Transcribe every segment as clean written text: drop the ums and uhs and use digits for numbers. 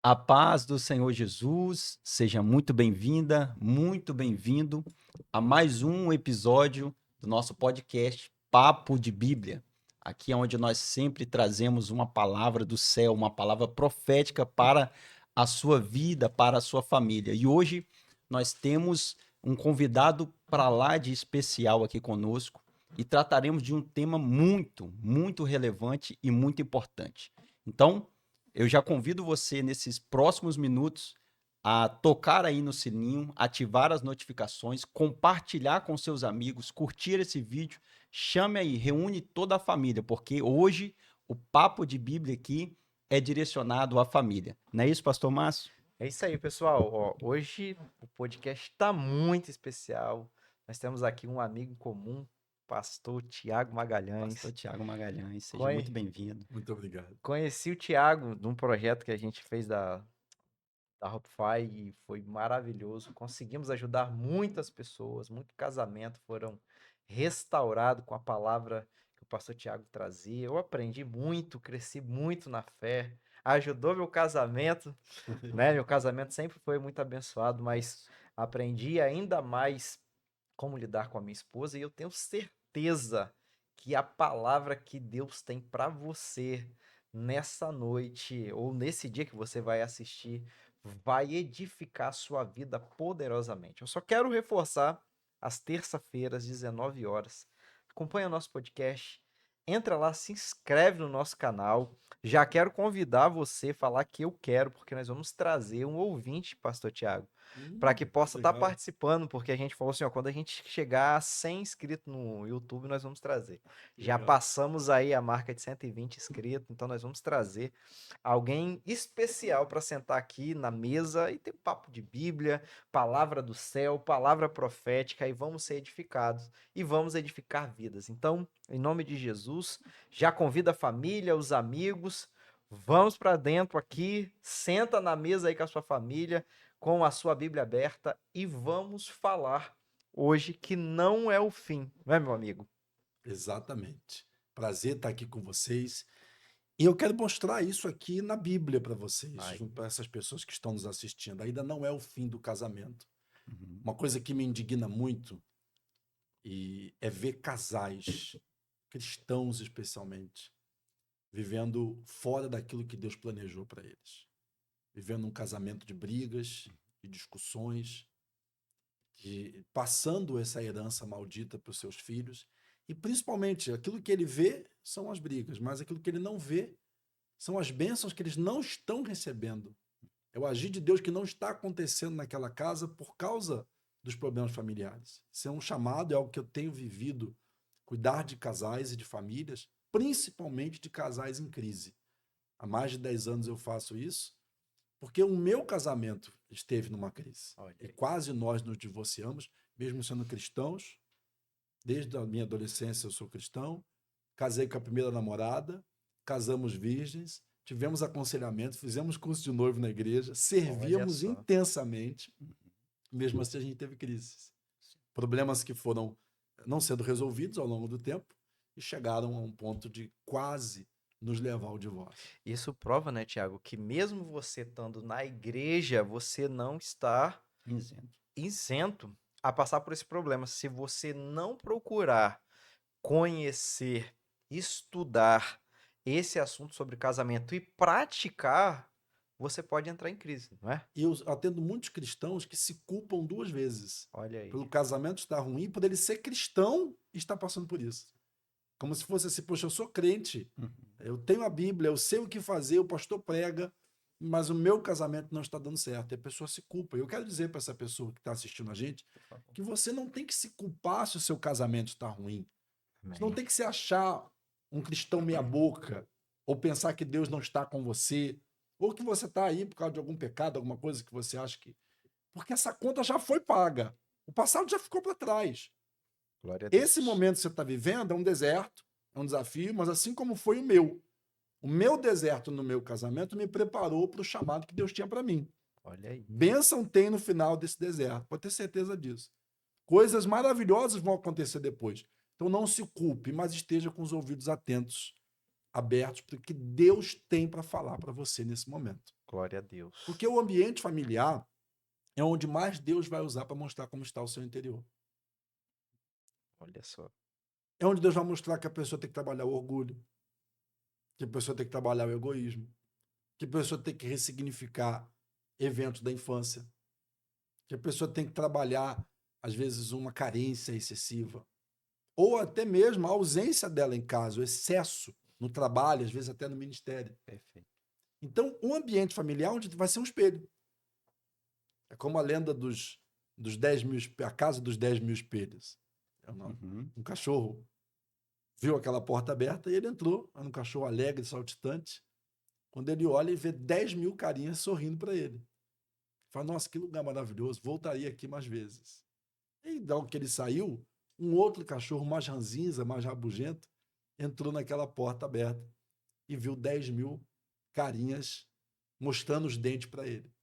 A paz do Senhor Jesus, seja muito bem-vinda, muito bem-vindo a mais um episódio do nosso podcast Papo de Bíblia. Aqui é onde nós sempre trazemos uma palavra do céu, uma palavra profética para a sua vida, para a sua família. E hoje nós temos um convidado para lá de especial aqui conosco e trataremos de um tema muito relevante e muito importante. Então, eu já convido você nesses próximos minutos a tocar aí no sininho, ativar as notificações, compartilhar com seus amigos, curtir esse vídeo, chame aí, reúne toda a família, porque hoje o papo de Bíblia aqui é direcionado à família. Não é isso, pastor Márcio? É isso aí, pessoal. Ó, hoje o podcast está muito especial. Nós temos aqui um amigo em comum, pastor Tiago Pastor Magalhães. Tiago Magalhães, seja muito Conhe- bem-vindo. Muito obrigado. Conheci o Tiago num projeto que a gente fez da Hopify e foi maravilhoso. Conseguimos ajudar muitas pessoas, muito casamento foram restaurados com a palavra que o pastor Tiago trazia. Eu aprendi muito, cresci muito na fé. Ajudou meu casamento, né? Meu casamento sempre foi muito abençoado, mas aprendi ainda mais como lidar com a minha esposa e eu tenho certeza que a palavra que Deus tem para você nessa noite ou nesse dia que você vai assistir vai edificar a sua vida poderosamente. Eu só quero reforçar às terça-feiras, 19 horas. Acompanha o nosso podcast, entra lá, se inscreve no nosso canal. Já quero convidar você a falar que eu quero, porque nós vamos trazer um ouvinte, pastor Tiago, para que possa estar Legal. participando, porque a gente falou assim, ó, quando a gente chegar a 100 inscritos no YouTube, nós vamos trazer. Já Legal. passamos aí a marca de 120 inscritos, então nós vamos trazer alguém especial para sentar aqui na mesa e ter um papo de Bíblia, palavra do céu, palavra profética, e vamos ser edificados e vamos edificar vidas. Então, em nome de Jesus, já convida a família, os amigos, vamos para dentro aqui, senta na mesa aí com a sua família, com a sua Bíblia aberta e vamos falar hoje que não é o fim, não é, meu amigo? Exatamente. Prazer estar aqui com vocês. E eu quero mostrar isso aqui na Bíblia para vocês, Ai, junto para essas pessoas que estão nos assistindo. Ainda não é o fim do casamento. Uhum. Uma coisa que me indigna muito é ver casais, cristãos especialmente, vivendo fora daquilo que Deus planejou para eles. Vivendo um casamento de brigas, de discussões, passando essa herança maldita para os seus filhos. E principalmente, aquilo que ele vê são as brigas, mas aquilo que ele não vê são as bênçãos que eles não estão recebendo. É o agir de Deus que não está acontecendo naquela casa por causa dos problemas familiares. Isso é um chamado, é algo que eu tenho vivido, cuidar de casais e de famílias, principalmente de casais em crise. Há mais de 10 anos eu faço isso, porque o meu casamento esteve numa crise. olha E aí. quase nós nos divorciamos, mesmo sendo cristãos. Desde a minha adolescência eu sou cristão. Casei com a primeira namorada, casamos virgens, tivemos aconselhamento, fizemos curso de noivo na igreja, Olha servíamos só. intensamente, mesmo assim a gente teve crises. Problemas que foram não sendo resolvidos ao longo do tempo e chegaram a um ponto de quase nos levar ao divórcio. Isso prova, né, Tiago, que mesmo você estando na igreja, você não está Isento. isento a passar por esse problema. Se você não procurar conhecer, estudar esse assunto sobre casamento e praticar, você pode entrar em crise, não é? E eu atendo muitos cristãos que se culpam duas vezes. Olha aí. Pelo casamento estar ruim e por ele ser cristão e estar passando por isso. Como se fosse assim, poxa, eu sou crente, Uhum. eu tenho a Bíblia, eu sei o que fazer, o pastor prega, mas o meu casamento não está dando certo. E a pessoa se culpa. Eu quero dizer para essa pessoa que está assistindo a gente Por favor. que você não tem que se culpar se o seu casamento está ruim. Você não Amém. tem que se achar um cristão meia-boca, ou pensar que Deus não está com você, ou que você está aí por causa de algum pecado, alguma coisa que você acha que. Porque essa conta já foi paga. O passado já ficou para trás. Glória a Esse Deus. momento que você está vivendo é um deserto, é um desafio, mas assim como foi o meu. O meu deserto no meu casamento me preparou para o chamado que Deus tinha para mim. Olha aí. Bênção tem no final desse deserto, pode ter certeza disso. Coisas maravilhosas vão acontecer depois. Então não se culpe, mas esteja com os ouvidos atentos, abertos, para o que Deus tem para falar para você nesse momento. Glória a Deus. Porque o ambiente familiar é onde mais Deus vai usar para mostrar como está o seu interior. Olha só. É onde Deus vai mostrar que a pessoa tem que trabalhar o orgulho, que a pessoa tem que trabalhar o egoísmo, que a pessoa tem que ressignificar eventos da infância, que a pessoa tem que trabalhar, às vezes, uma carência excessiva, ou até mesmo a ausência dela em casa, o excesso no trabalho, às vezes até no ministério. Perfeito. Então, um ambiente familiar onde vai ser um espelho. É como a lenda dos 10.000, a casa dos 10.000 espelhos. Um cachorro viu aquela porta aberta e ele entrou. Era um cachorro alegre, saltitante. Quando ele olha e vê 10.000 carinhas sorrindo para ele. Fala, nossa, que lugar maravilhoso, voltaria aqui mais vezes. E logo que ele saiu, um outro cachorro mais ranzinza, mais rabugento, entrou naquela porta aberta e viu 10.000 carinhas mostrando os dentes para ele.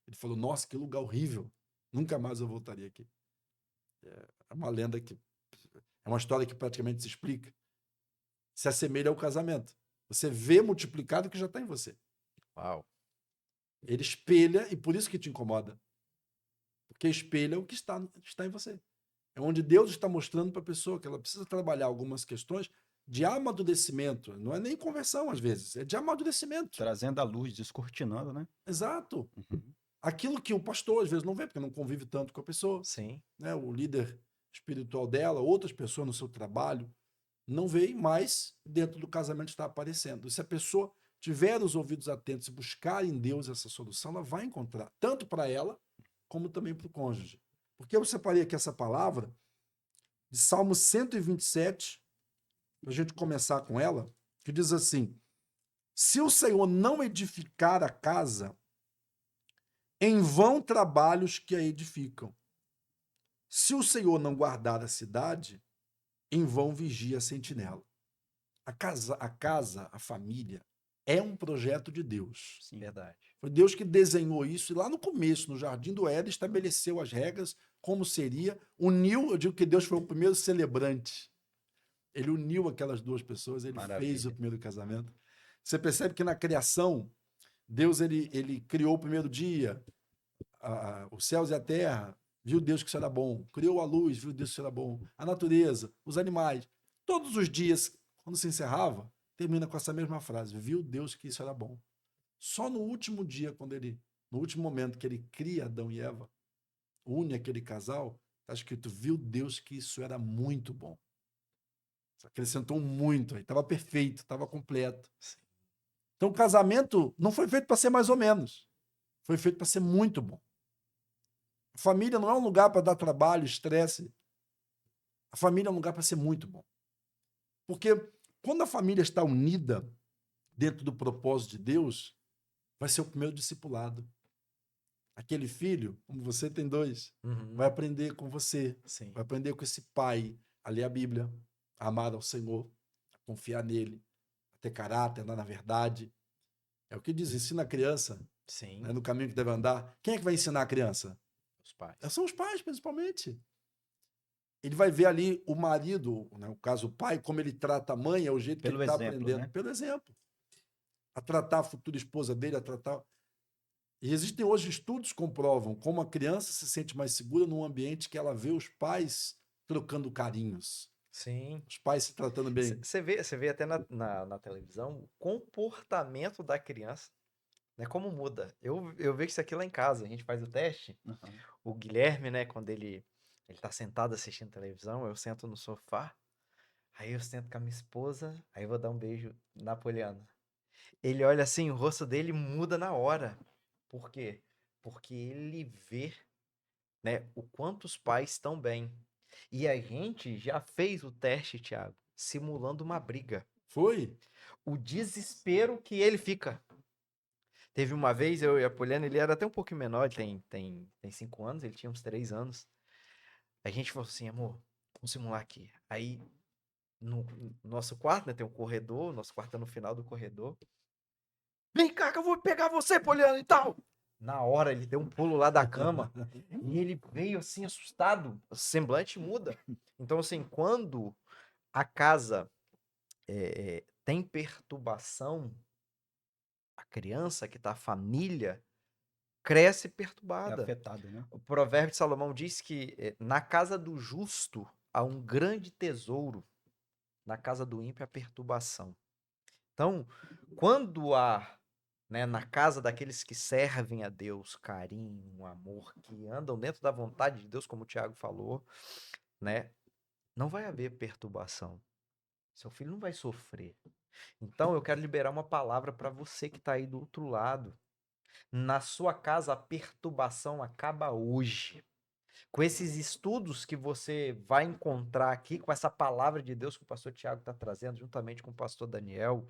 Ele falou, nossa, que lugar horrível, nunca mais eu voltaria aqui. É uma lenda que... é uma história que praticamente se explica. Se assemelha ao casamento. Você vê multiplicado o que já está em você. Uau. Ele espelha, e por isso que te incomoda. Porque espelha o que está em você. É onde Deus está mostrando para a pessoa que ela precisa trabalhar algumas questões de amadurecimento. Não é nem conversão, às vezes, é de amadurecimento. Trazendo a luz, descortinando, né? Exato. Aquilo que o pastor, às vezes, não vê, porque não convive tanto com a pessoa. Sim. Né? O líder espiritual dela, outras pessoas no seu trabalho, não veem, mas dentro do casamento está aparecendo. E se a pessoa tiver os ouvidos atentos e buscar em Deus essa solução, ela vai encontrar, tanto para ela, como também para o cônjuge. Porque eu separei aqui essa palavra de Salmo 127, para a gente começar com ela, que diz assim: se o Senhor não edificar a casa, em vão trabalhos que a edificam. Se o Senhor não guardar a cidade, em vão vigia a sentinela. A casa, a família, é um projeto de Deus. Sim. Verdade. Foi Deus que desenhou isso, e lá no começo, no Jardim do Éden, estabeleceu as regras, como seria, uniu, eu digo que Deus foi o primeiro celebrante. Ele uniu aquelas duas pessoas, ele fez o primeiro casamento. Você percebe que na criação, Deus ele criou o primeiro dia, os céus e a terra, viu Deus que isso era bom. Criou a luz, viu Deus que isso era bom. A natureza, os animais. Todos os dias, quando se encerrava, termina com essa mesma frase: viu Deus que isso era bom. Só no último dia, no último momento que ele cria Adão e Eva, une aquele casal, está escrito: viu Deus que isso era muito bom. Acrescentou muito, aí estava perfeito, estava completo. Então o casamento não foi feito para ser mais ou menos, foi feito para ser muito bom. A família não é um lugar para dar trabalho, estresse. A família é um lugar para ser muito bom. Porque quando a família está unida dentro do propósito de Deus, vai ser o primeiro discipulado. Aquele filho, como você tem dois, vai aprender com você. Sim. Vai aprender com esse pai a ler a Bíblia, a amar ao Senhor, a confiar nele, a ter caráter, andar na verdade. É o que diz, ensina a criança, Sim. né, no caminho que deve andar. Quem é que vai ensinar a criança? Os pais. São os pais, principalmente. Ele vai ver ali o marido, né, no caso o pai, como ele trata a mãe, é o jeito que ele está aprendendo. Né? Pelo exemplo. A tratar a futura esposa dele, a tratar... E existem hoje estudos que comprovam como a criança se sente mais segura num ambiente que ela vê os pais trocando carinhos. Sim. Os pais se tratando bem. Você vê até na televisão o comportamento da criança, né? Como muda. Eu vejo isso aqui lá em casa, a gente faz o teste. O Guilherme, né, quando ele tá sentado assistindo televisão, eu sento no sofá, aí eu sento com a minha esposa, aí eu vou dar um beijo na Poliana. Ele olha assim, o rosto dele muda na hora. Por quê? Porque ele vê, né, o quanto os pais estão bem. E a gente já fez o teste, Thiago, simulando uma briga. Foi? O desespero que ele fica. Teve uma vez, eu e a Poliana, ele era até um pouquinho menor, ele tem 5 anos, ele tinha uns 3 anos. A gente falou assim, amor, vamos simular aqui. Aí, no nosso quarto, né, tem um corredor, nosso quarto é no final do corredor. Vem cá que eu vou pegar você, Poliana, e tal. Na hora, ele deu um pulo lá da cama e ele veio assim, assustado. O semblante muda. Então, assim, quando a casa tem perturbação, a criança, que está a família, cresce É perturbada. afetado, né? O provérbio de Salomão diz que na casa do justo há um grande tesouro, na casa do ímpio há perturbação. Então, quando há, né, na casa daqueles que servem a Deus, carinho, amor, que andam dentro da vontade de Deus, como o Tiago falou, né, não vai haver perturbação. Seu filho não vai sofrer. Então, eu quero liberar uma palavra para você que está aí do outro lado. Na sua casa, a perturbação acaba hoje. Com esses estudos que você vai encontrar aqui, com essa palavra de Deus que o pastor Tiago está trazendo, juntamente com o pastor Daniel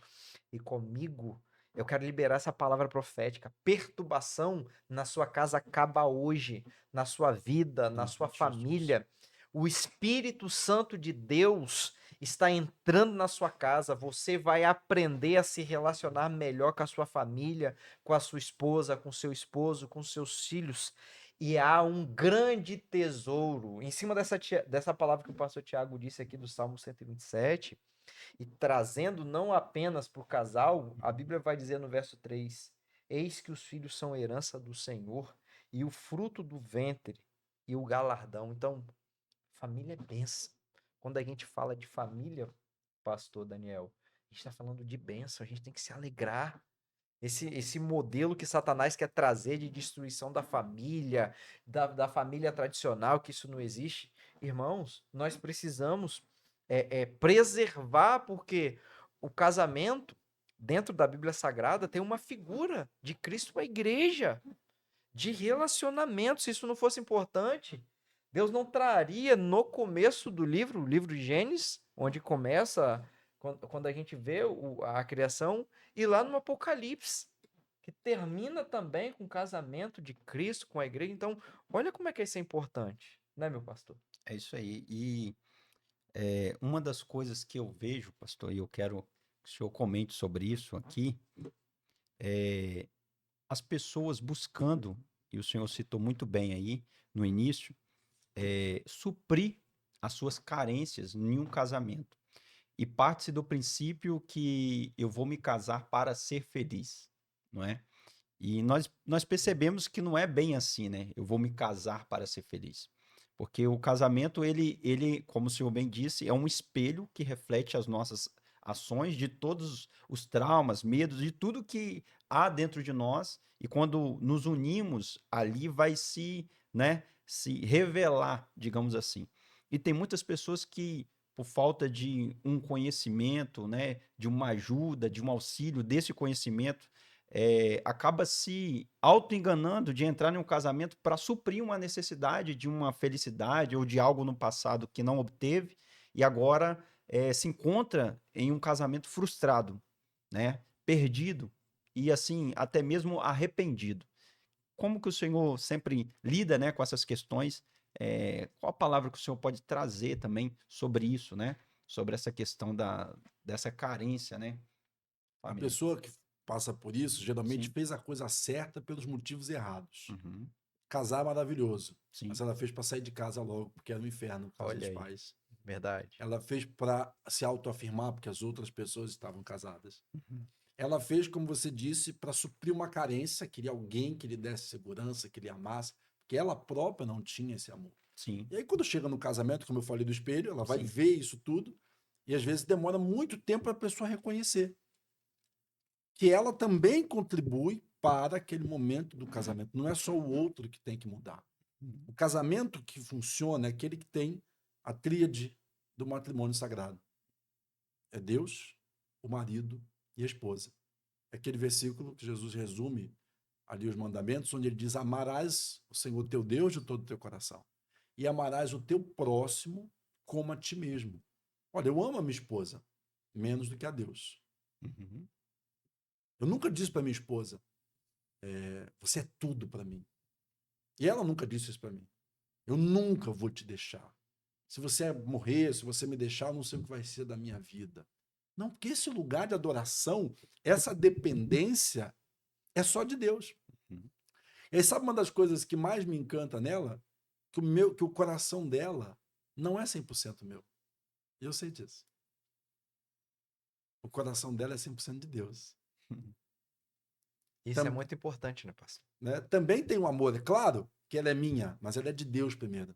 e comigo, eu quero liberar essa palavra profética. Perturbação na sua casa acaba hoje, na sua vida, na sua família. O Espírito Santo de Deus está entrando na sua casa. Você vai aprender a se relacionar melhor com a sua família, com a sua esposa, com seu esposo, com seus filhos. E há um grande tesouro. Em cima dessa palavra que o pastor Tiago disse aqui do Salmo 127, e trazendo não apenas para o casal, a Bíblia vai dizer no verso 3: Eis que os filhos são herança do Senhor, e o fruto do ventre, e o galardão. Então, família é bênção. Quando a gente fala de família, pastor Daniel, a gente está falando de bênção, a gente tem que se alegrar. Esse modelo que Satanás quer trazer de destruição da família, da família tradicional, que isso não existe. Irmãos, nós precisamos preservar, porque o casamento, dentro da Bíblia Sagrada, tem uma figura de Cristo, a igreja, de relacionamento. Se isso não fosse importante, Deus não traria no começo do livro, o livro de Gênesis, onde começa, quando a gente vê a criação, e lá no Apocalipse, que termina também com o casamento de Cristo com a igreja. Então, olha como é que isso é importante, né, meu pastor? É isso aí. E uma das coisas que eu vejo, pastor, e eu quero que o senhor comente sobre isso aqui, é as pessoas buscando, e o senhor citou muito bem aí no início, suprir as suas carências em um casamento. E parte-se do princípio que eu vou me casar para ser feliz, não é? E nós percebemos que não é bem assim, né? Eu vou me casar para ser feliz. Porque o casamento, ele, como o senhor bem disse, é um espelho que reflete as nossas ações, de todos os traumas, medos, de tudo que há dentro de nós. E quando nos unimos, ali vai se, né, se revelar, digamos assim. E tem muitas pessoas que, por falta de um conhecimento, né, de uma ajuda, de um auxílio desse conhecimento, acaba se auto-enganando de entrar em um casamento para suprir uma necessidade de uma felicidade ou de algo no passado que não obteve e agora se encontra em um casamento frustrado, né? Perdido e assim até mesmo arrependido. Como que o senhor sempre lida, né, com essas questões? Qual a palavra que o senhor pode trazer também sobre isso, né? Sobre essa questão dessa carência, né? A Família. pessoa que passa por isso geralmente Sim. fez a coisa certa pelos motivos errados. Uhum. Casar é maravilhoso, mas Sim. ela fez para sair de casa logo, porque era um inferno por causa Olha dos aí, pais. verdade. Ela fez para se autoafirmar, porque as outras pessoas estavam casadas. Uhum. Ela fez, como você disse, para suprir uma carência, queria alguém que lhe desse segurança, que lhe amasse, porque ela própria não tinha esse amor. Sim, E aí, quando chega no casamento, como eu falei do espelho, ela vai sim. ver isso tudo, e às vezes demora muito tempo para a pessoa reconhecer que ela também contribui para aquele momento do casamento. Não é só o outro que tem que mudar. Uhum. O casamento que funciona é aquele que tem a tríade do matrimônio sagrado. É Deus, o marido e a esposa. É aquele versículo que Jesus resume ali os mandamentos, onde ele diz: amarás o Senhor teu Deus de todo o teu coração e amarás o teu próximo como a ti mesmo. Olha, eu amo a minha esposa menos do que a Deus. Uhum. Eu nunca disse para minha esposa: você é tudo para mim. E ela nunca disse isso para mim. Eu nunca vou te deixar. Se você morrer, se você me deixar, eu não sei o que vai ser da minha vida. Não, porque esse lugar de adoração, essa dependência, é só de Deus. Uhum. E aí, sabe uma das coisas que mais me encanta nela? Que o coração dela não é 100% meu. Eu sei disso. O coração dela é 100% de Deus. Isso é muito importante, né, pastor? Né? Também tem um amor, é claro que ela é minha, mas ela é de Deus primeiro.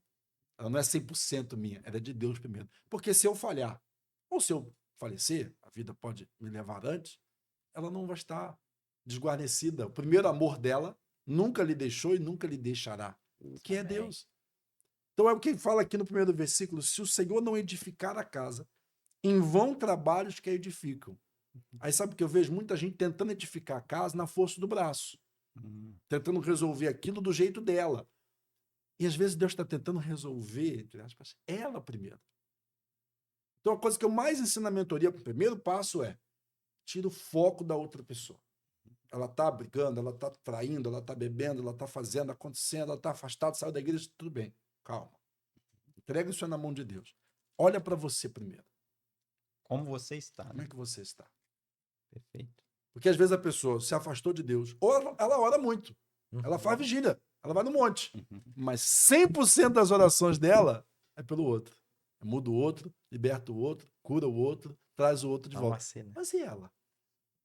Ela não é 100% minha, ela é de Deus primeiro. Porque se eu falhar, ou se eu falecer, a vida pode me levar antes, ela não vai estar desguarnecida. O primeiro amor dela nunca lhe deixou e nunca lhe deixará, que é Amém. Deus. Então é o que fala aqui no primeiro versículo: se o Senhor não edificar a casa, em vão trabalhos que a edificam. Aí sabe que eu vejo muita gente tentando edificar a casa na força do braço, tentando resolver aquilo do jeito dela. E às vezes Deus está tentando resolver, entre aspas, ela primeiro. Então a coisa que eu mais ensino na mentoria, o primeiro passo é: tira o foco da outra pessoa. Ela está brigando, ela está traindo, ela está bebendo, ela está fazendo, acontecendo, ela está afastada, saiu da igreja, tudo bem, calma. Entrega isso na mão de Deus. Olha para você primeiro. Como você está, Como né? é que você está? Perfeito. Porque às vezes a pessoa se afastou de Deus, ou ela ora muito, ela faz vigília, ela vai no monte, mas 100% das orações dela é pelo outro. Muda o outro, liberta o outro, cura o outro, traz o outro de volta. Namastê, né? Mas e ela?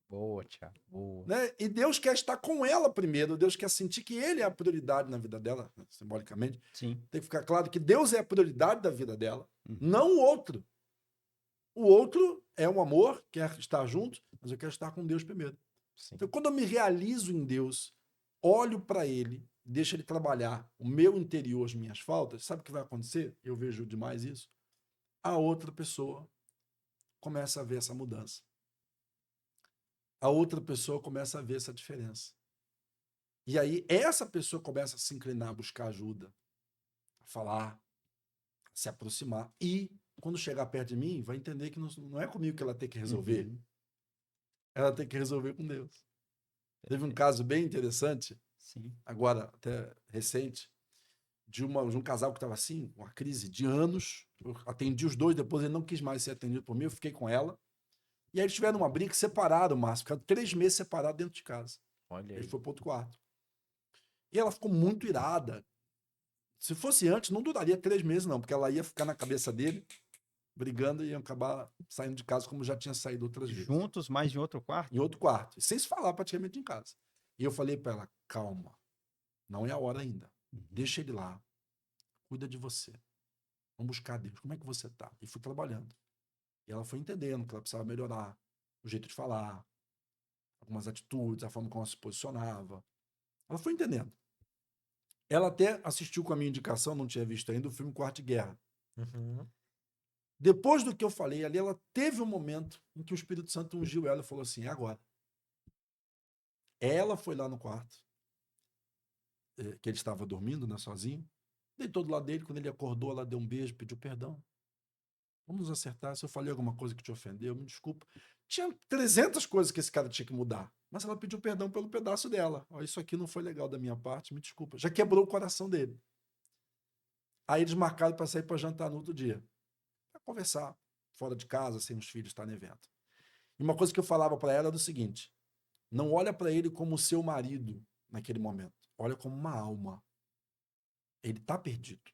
Boa, Thiago. Boa. Né? E Deus quer estar com ela primeiro, Deus quer sentir que ele é a prioridade na vida dela, simbolicamente. Sim. Tem que ficar claro que Deus é a prioridade da vida dela, Uhum. não o outro. O outro é um amor, quer estar junto, mas eu quero estar com Deus primeiro. Sim. Então, quando eu me realizo em Deus, olho para Ele, deixo Ele trabalhar o meu interior, as minhas faltas, sabe o que vai acontecer? Eu vejo demais isso. A outra pessoa começa a ver essa mudança. A outra pessoa começa a ver essa diferença. E aí, essa pessoa começa a se inclinar, a buscar ajuda, a falar, a se aproximar. E, quando chegar perto de mim, vai entender que não é comigo que ela tem que resolver. Uhum. Ela tem que resolver com Deus. Teve um Perfeito. caso bem interessante, Sim. agora até recente, de um casal que estava assim, uma crise de anos. Eu atendi os dois, depois ele não quis mais ser atendido por mim, eu fiquei com ela. E aí eles tiveram uma briga, separaram o Márcio, ficaram 3 meses separados dentro de casa. Olha Ele aí. foi para outro quarto. E ela ficou muito irada. Se fosse antes, não duraria 3 meses, não, porque ela ia ficar na cabeça dele, brigando e ia acabar saindo de casa como já tinha saído outras vezes. Juntos, mas em outro quarto? Em outro quarto, sem se falar praticamente em casa. E eu falei para ela: calma, não é a hora ainda. Deixa ele lá, cuida de você. Vamos buscar Deus. Como é que você tá? E fui trabalhando. E ela foi entendendo que ela precisava melhorar o jeito de falar, algumas atitudes, a forma como ela se posicionava. Ela foi entendendo. Ela até assistiu com a minha indicação, não tinha visto ainda, o filme Quarto de Guerra. Uhum. Depois do que eu falei ali, ela teve um momento em que o Espírito Santo ungiu ela e falou assim: é agora. Ela foi lá no quarto, que ele estava dormindo, né, sozinho, deitou do lado dele. Quando ele acordou, ela deu um beijo, pediu perdão. Vamos nos acertar. Se eu falei alguma coisa que te ofendeu, me desculpa. Tinha 300 coisas que esse cara tinha que mudar. Mas ela pediu perdão pelo pedaço dela. Ó, isso aqui não foi legal da minha parte, me desculpa. Já quebrou o coração dele. Aí eles marcaram para sair para jantar no outro dia. Para conversar, fora de casa, sem os filhos estar no evento. E uma coisa que eu falava para ela era o seguinte: não olha para ele como seu marido naquele momento. Olha como uma alma. Ele está perdido.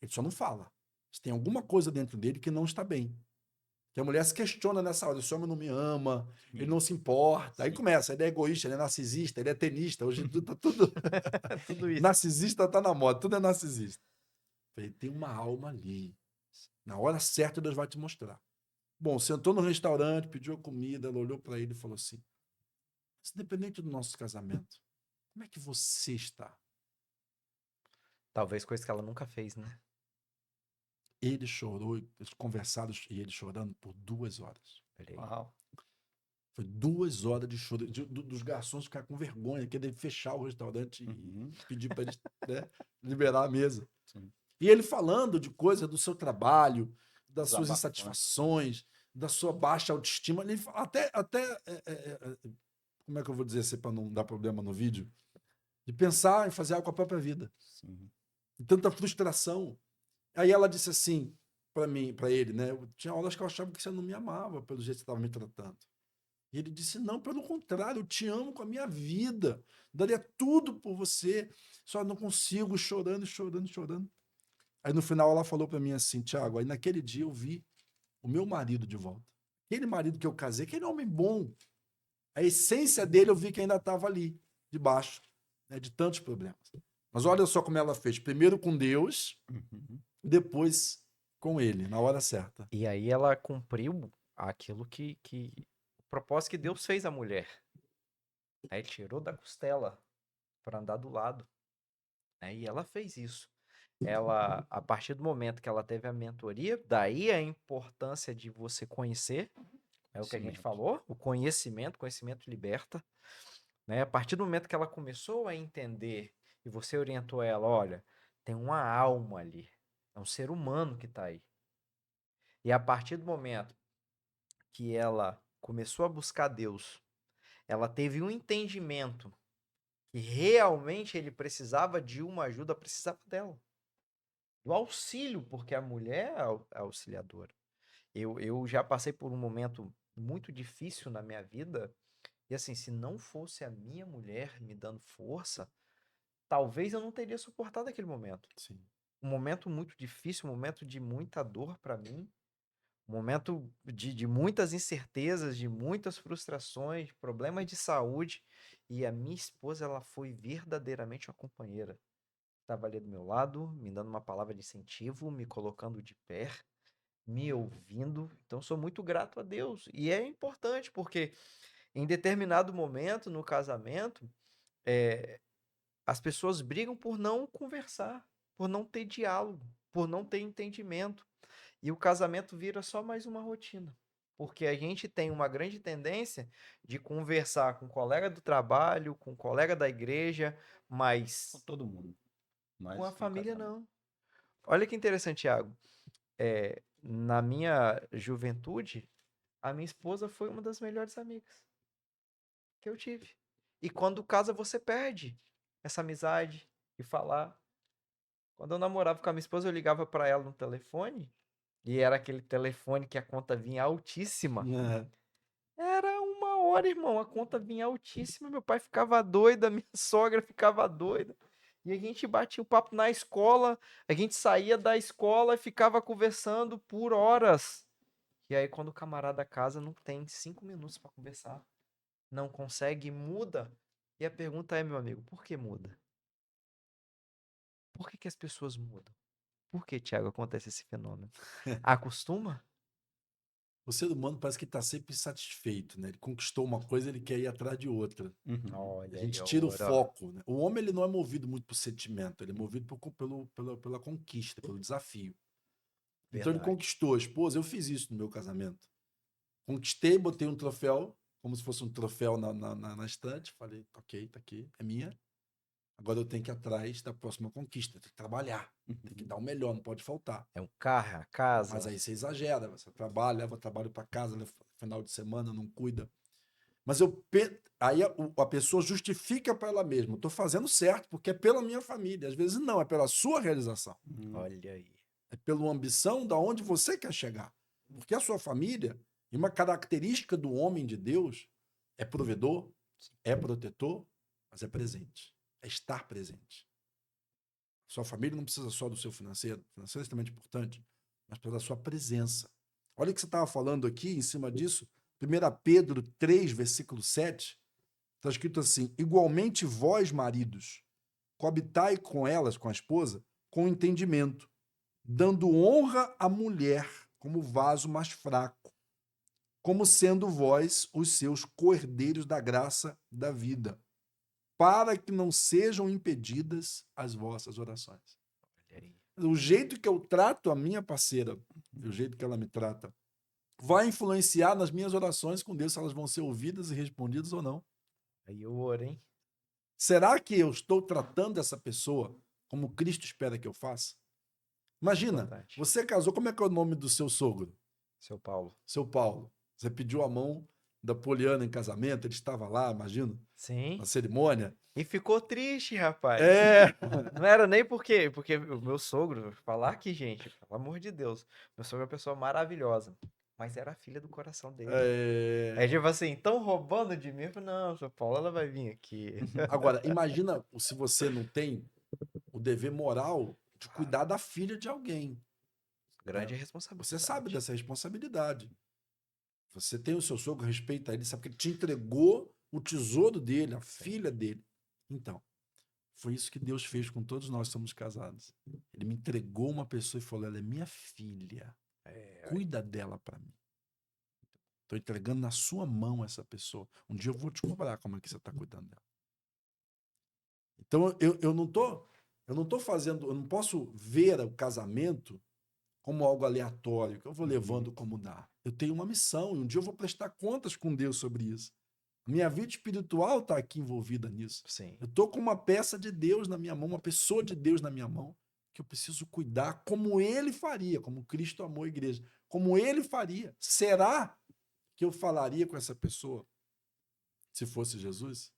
Ele só não fala. Mas tem alguma coisa dentro dele que não está bem. Que a mulher se questiona nessa hora: esse homem não me ama, Sim. ele não se importa. Aí Sim. começa: ele é egoísta, ele é narcisista, ele é tenista. Hoje em dia tá tudo. Tudo isso. Narcisista tá na moda, tudo é narcisista. Falei: tem uma alma ali. Na hora certa, Deus vai te mostrar. Bom, sentou no restaurante, pediu a comida, ela olhou para ele e falou assim: mas independente do nosso casamento, como é que você está? Talvez coisa que ela nunca fez, né? Ele chorou, eles conversaram e ele chorando por 2 horas. Olha aí. Uau. Foi 2 horas de choro, dos garçons ficar com vergonha, querer fechar o restaurante e Uhum. pedir para eles, né, liberar a mesa. Sim. E ele falando de coisa do seu trabalho, das suas Desabafando. insatisfações, da sua baixa autoestima. Ele até como é que eu vou dizer assim para não dar problema no vídeo? De pensar em fazer algo com a própria vida. Sim. E tanta frustração. Aí ela disse assim para mim, para ele, né? Eu tinha horas que eu achava que você não me amava pelo jeito que você estava me tratando. E ele disse: não, pelo contrário, eu te amo com a minha vida. Daria tudo por você. Só não consigo, chorando, chorando, chorando. Aí no final ela falou para mim assim: Tiago, aí naquele dia eu vi o meu marido de volta. Aquele marido que eu casei, aquele homem bom. A essência dele eu vi que ainda estava ali, debaixo, né, de tantos problemas. Mas olha só como ela fez. Primeiro com Deus, Uhum. depois com ele, na hora certa. E aí ela cumpriu aquilo o propósito que Deus fez à mulher. Aí tirou da costela para andar do lado. Né? E ela fez isso. Ela, a partir do momento que ela teve a mentoria, daí a importância de você conhecer, é o que a gente Conhecimento. falou, o conhecimento liberta. Né? A partir do momento que ela começou a entender e você orientou ela, olha, tem uma alma ali, é um ser humano que está aí. E a partir do momento que ela começou a buscar Deus, ela teve um entendimento que realmente ele precisava de uma ajuda, precisava dela. Do auxílio, porque a mulher é a auxiliadora. Eu já passei por um momento muito difícil na minha vida, e assim, se não fosse a minha mulher me dando força, talvez eu não teria suportado aquele momento. Sim. Um momento muito difícil, um momento de muita dor para mim, um momento de muitas incertezas, de muitas frustrações, problemas de saúde, e a minha esposa, ela foi verdadeiramente uma companheira. Estava ali do meu lado, me dando uma palavra de incentivo, me colocando de pé, me ouvindo. Então, sou muito grato a Deus. E é importante, porque em determinado momento no casamento, as pessoas brigam por não conversar, por não ter diálogo, por não ter entendimento. E o casamento vira só mais uma rotina. Porque a gente tem uma grande tendência de conversar com o colega do trabalho, com o colega da igreja, Com mas todo mundo. Mas com a no família casamento. não. Olha que interessante, Thiago. Na minha juventude, a minha esposa foi uma das melhores amigas que eu tive. E quando casa, você perde essa amizade e falar. Quando eu namorava com a minha esposa, eu ligava para ela no telefone, e era aquele telefone que a conta vinha altíssima. Era 1 hora, irmão, a conta vinha altíssima, meu pai ficava doido, a minha sogra ficava doida. E a gente batia o papo na escola, a gente saía da escola e ficava conversando por horas. E aí, quando o camarada casa, não tem 5 minutos para conversar. Não consegue, muda. E a pergunta é, meu amigo, por que muda? Por que as pessoas mudam? Por que, Thiago, acontece esse fenômeno? Acostuma? O ser humano parece que está sempre insatisfeito, né? Ele conquistou uma coisa, ele quer ir atrás de outra. Uhum. A Olha aí, gente tira o ó. foco, né? O homem ele não é movido muito por sentimento, ele é movido pela conquista, pelo desafio. Então ele Verdade. conquistou a esposa. Eu fiz isso no meu casamento. Conquistei, botei um troféu, como se fosse um troféu na estante. Falei, ok, tá aqui, é minha. Agora eu tenho que ir atrás da próxima conquista, tem que trabalhar, tem que dar o melhor, não pode faltar. É um carro, a casa. Mas aí você exagera, você trabalha, leva trabalho para casa, leva final de semana, não cuida. Mas aí a pessoa justifica para ela mesma. Estou fazendo certo porque é pela minha família. Às vezes não, é pela sua realização. Olha aí. É pela ambição da onde você quer chegar. Porque a sua família, e uma característica do homem de Deus, é provedor, é protetor, mas é presente. É estar presente. Sua família não precisa só do seu financeiro. O financeiro é extremamente importante, mas pela sua presença. Olha o que você estava falando aqui, em cima disso. 1 Pedro 3, versículo 7, está escrito assim: igualmente vós, maridos, coabitai com elas, com a esposa, com entendimento, dando honra à mulher como vaso mais fraco, como sendo vós os seus cordeiros da graça da vida, para que não sejam impedidas as vossas orações. Olha aí. O jeito que eu trato a minha parceira, o jeito que ela me trata, vai influenciar nas minhas orações com Deus, se elas vão ser ouvidas e respondidas ou não. Aí eu oro, hein? Será que eu estou tratando essa pessoa como Cristo espera que eu faça? Imagina, Importante. você casou, como é que é o nome do seu sogro? Seu Paulo. Seu Paulo. Você pediu a mão da Poliana em casamento, ele estava lá, imagino, Sim. na cerimônia. E ficou triste, rapaz. É. Não era nem porque o meu sogro, falar aqui, gente, pelo amor de Deus, meu sogro é uma pessoa maravilhosa, mas era a filha do coração dele. É tipo assim, tão roubando de mim, eu falei, não, seu Paulo, ela vai vir aqui. Agora, imagina se você não tem o dever moral de cuidar da filha de alguém. Grande Você responsabilidade. sabe dessa responsabilidade. Você tem o seu sogro, respeita ele, sabe que ele te entregou o tesouro dele, a Sim. filha dele. Então, foi isso que Deus fez com todos nós que somos casados. Ele me entregou uma pessoa e falou: ela é minha filha, cuida dela para mim. Estou entregando na sua mão essa pessoa. Um dia eu vou te cobrar como é que você está cuidando dela. Então, eu não tô fazendo, eu não posso ver o casamento como algo aleatório, que eu vou levando como dá. Eu tenho uma missão e um dia eu vou prestar contas com Deus sobre isso. Minha vida espiritual está aqui envolvida nisso. Sim. Eu estou com uma peça de Deus na minha mão, uma pessoa de Deus na minha mão, que eu preciso cuidar como ele faria, como Cristo amou a igreja, como ele faria. Será que eu falaria com essa pessoa se fosse Jesus?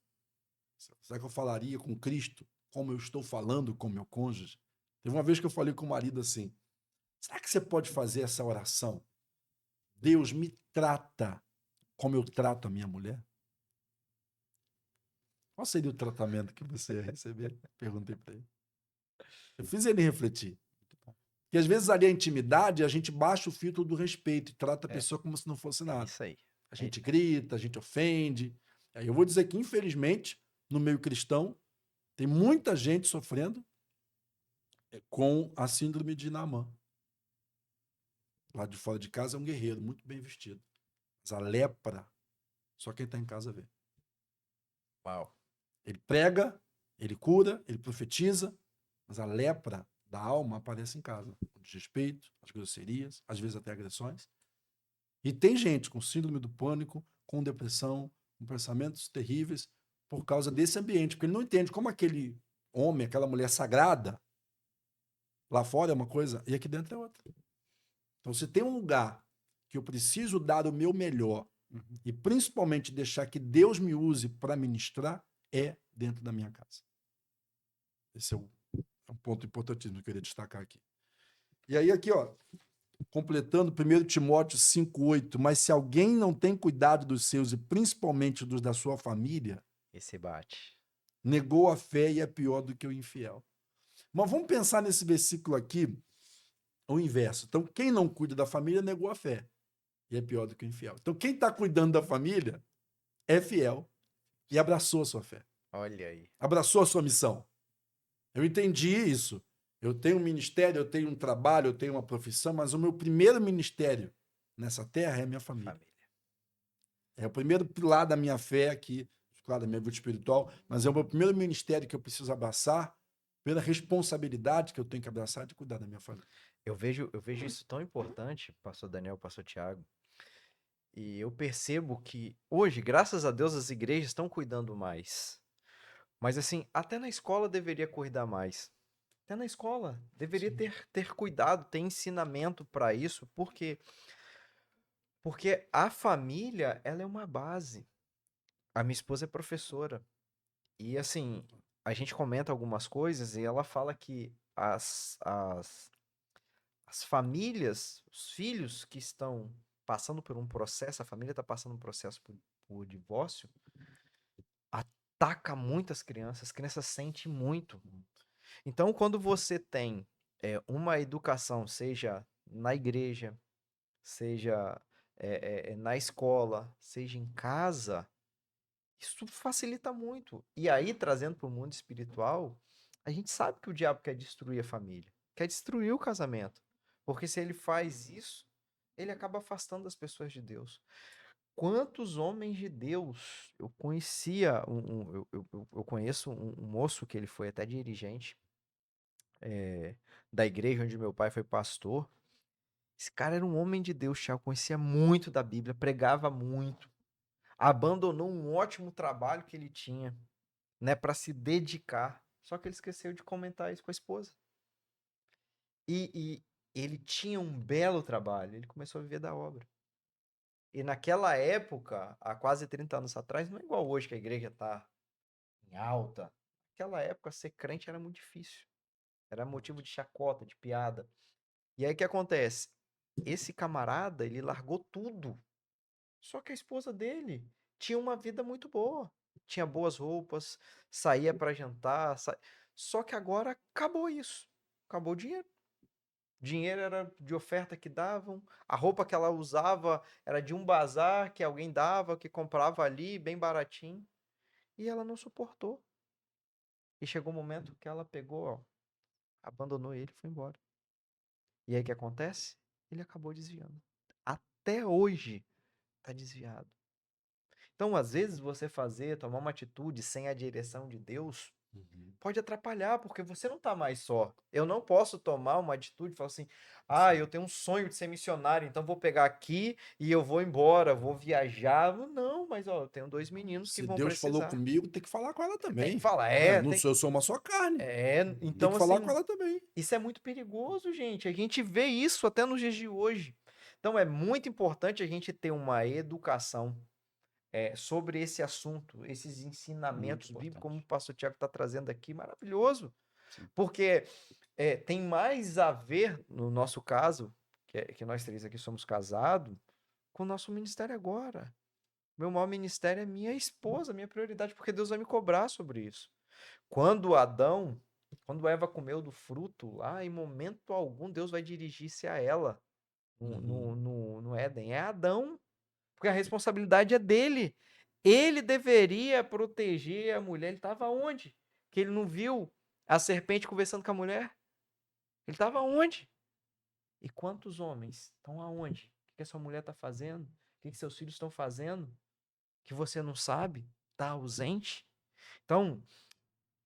Será que eu falaria com Cristo como eu estou falando com meu cônjuge? Teve uma vez que eu falei com o marido assim: será que você pode fazer essa oração? Deus me trata como eu trato a minha mulher? Qual seria o tratamento que você ia receber? Perguntei para ele. Eu fiz ele refletir. Porque às vezes ali a intimidade, a gente baixa o filtro do respeito e trata a É. pessoa como se não fosse É nada. isso aí. A gente grita, a gente ofende. Aí eu vou dizer que, infelizmente, no meio cristão, tem muita gente sofrendo com a síndrome de Naamã. Lá de fora de casa é um guerreiro, muito bem vestido. Mas a lepra, só quem está em casa vê. Uau. Ele prega, ele cura, ele profetiza, mas a lepra da alma aparece em casa. O desrespeito, as grosserias, às vezes até agressões. E tem gente com síndrome do pânico, com depressão, com pensamentos terríveis, por causa desse ambiente, porque ele não entende como aquele homem, aquela mulher sagrada, lá fora é uma coisa e aqui dentro é outra. Então, se tem um lugar que eu preciso dar o meu melhor e principalmente deixar que Deus me use para ministrar, é dentro da minha casa. Esse é um ponto importantíssimo que eu queria destacar aqui. E aí, aqui, ó, completando 1 Timóteo 5,8, mas se alguém não tem cuidado dos seus e principalmente dos da sua família, Esse bate. negou a fé e é pior do que o infiel. Mas vamos pensar nesse versículo aqui, o inverso. Então, quem não cuida da família negou a fé e é pior do que o infiel. Então, quem está cuidando da família é fiel e abraçou a sua fé, Olha aí. abraçou a sua missão. Eu entendi isso. Eu tenho um ministério, eu tenho um trabalho, eu tenho uma profissão, mas o meu primeiro ministério nessa terra é a minha família. É o primeiro pilar da minha fé aqui, claro, da minha vida espiritual, mas é o meu primeiro ministério que eu preciso abraçar, pela responsabilidade que eu tenho que abraçar de cuidar da minha família. Eu vejo isso tão importante, pastor Daniel, pastor Tiago, e eu percebo que hoje, graças a Deus, as igrejas estão cuidando mais. Mas assim, até na escola deveria cuidar mais. Até na escola deveria ter cuidado, ter ensinamento para isso, porque a família, ela é uma base. A minha esposa é professora. E assim, a gente comenta algumas coisas e ela fala que as famílias, os filhos que estão passando por um processo, a família está passando um processo por divórcio, ataca muito as crianças sentem muito. Então, quando você tem uma educação, seja na igreja, seja na escola, seja em casa, isso facilita muito. E aí, trazendo para o mundo espiritual, a gente sabe que o diabo quer destruir a família, quer destruir o casamento. Porque se ele faz isso, ele acaba afastando as pessoas de Deus. Quantos homens de Deus? Eu conhecia, eu conheço um moço que ele foi até dirigente da igreja onde meu pai foi pastor. Esse cara era um homem de Deus, Thiago, conhecia muito da Bíblia, pregava muito, abandonou um ótimo trabalho que ele tinha, né, para se dedicar. Só que ele esqueceu de comentar isso com a esposa. E ele tinha um belo trabalho, ele começou a viver da obra. E naquela época, há quase 30 anos atrás, não é igual hoje que a igreja está em alta. Naquela época, ser crente era muito difícil. Era motivo de chacota, de piada. E aí o que acontece? Esse camarada, ele largou tudo. Só que a esposa dele tinha uma vida muito boa. Tinha boas roupas, saía para jantar. Só que agora acabou isso. Acabou o dinheiro. dinheiro era de oferta que davam, a roupa que ela usava era de um bazar que alguém dava, que comprava ali, bem baratinho. E ela não suportou. E chegou um momento que ela pegou, ó, abandonou ele e foi embora. E aí o que acontece? Ele acabou desviando. Até hoje tá desviado. Então, às vezes, você tomar uma atitude sem a direção de Deus, pode atrapalhar, porque você não tá mais só. Eu não posso tomar uma atitude e falar assim, eu tenho um sonho de ser missionário, então vou pegar aqui e eu vou embora, vou viajar. Não, mas ó, eu tenho 2 meninos que Se vão Deus falou precisar. comigo, tem que falar com ela Tem que também. falar, Não sou, eu sou uma só carne. Tem então que falar com assim, ela também. isso é muito perigoso, gente. A gente vê isso até nos dias de hoje. Então é muito importante a gente ter uma educação sobre esse assunto, esses ensinamentos Muito bíblicos, como o importante. pastor Tiago está trazendo aqui, maravilhoso. Sim. Porque tem mais a ver, no nosso caso, que nós 3 aqui somos casados, com o nosso ministério agora. Meu maior ministério é minha esposa, minha prioridade, porque Deus vai me cobrar sobre isso. Quando Eva comeu do fruto, lá em momento algum Deus vai dirigir-se a ela no Éden. É Adão, porque a responsabilidade é dele. Ele deveria proteger a mulher. Ele estava onde? Que ele não viu a serpente conversando com a mulher? Ele estava onde? E quantos homens estão aonde? O que essa mulher está fazendo? O que seus filhos estão fazendo? Que você não sabe? Está ausente? Então,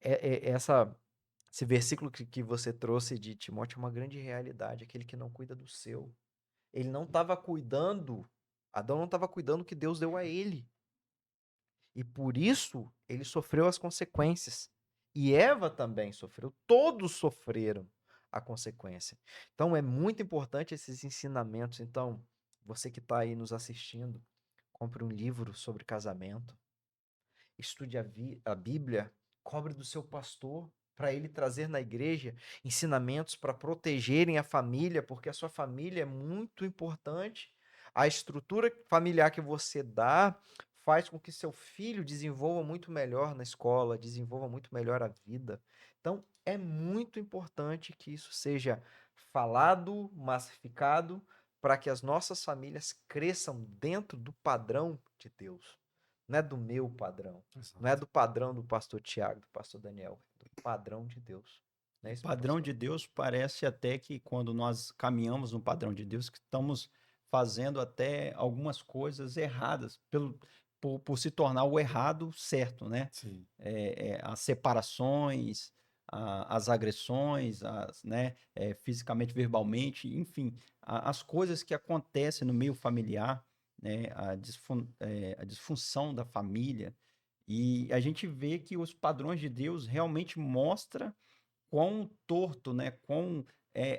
esse versículo que você trouxe de Timóteo é uma grande realidade. Aquele que não cuida do seu. Ele não estava cuidando, Adão não estava cuidando do que Deus deu a ele. E por isso ele sofreu as consequências. E Eva também sofreu. Todos sofreram a consequência. Então é muito importante esses ensinamentos. Então, você que está aí nos assistindo, compre um livro sobre casamento, estude a Bíblia, cobre do seu pastor para ele trazer na igreja ensinamentos para protegerem a família, porque a sua família é muito importante. A estrutura familiar que você dá faz com que seu filho desenvolva muito melhor na escola, desenvolva muito melhor a vida. Então, é muito importante que isso seja falado, massificado, para que as nossas famílias cresçam dentro do padrão de Deus. Não é do meu padrão. Exato. Não é do padrão do pastor Tiago, do pastor Daniel. É do padrão de Deus. Não é O isso, meu padrão pastor? de Deus parece até que quando nós caminhamos no padrão de Deus, que estamos fazendo até algumas coisas erradas, por se tornar o errado certo, né? Sim. As separações, as agressões, né? Fisicamente, verbalmente, enfim, as coisas que acontecem no meio familiar, né? A disfunção da família. E a gente vê que os padrões de Deus realmente mostram quão torto, né, quão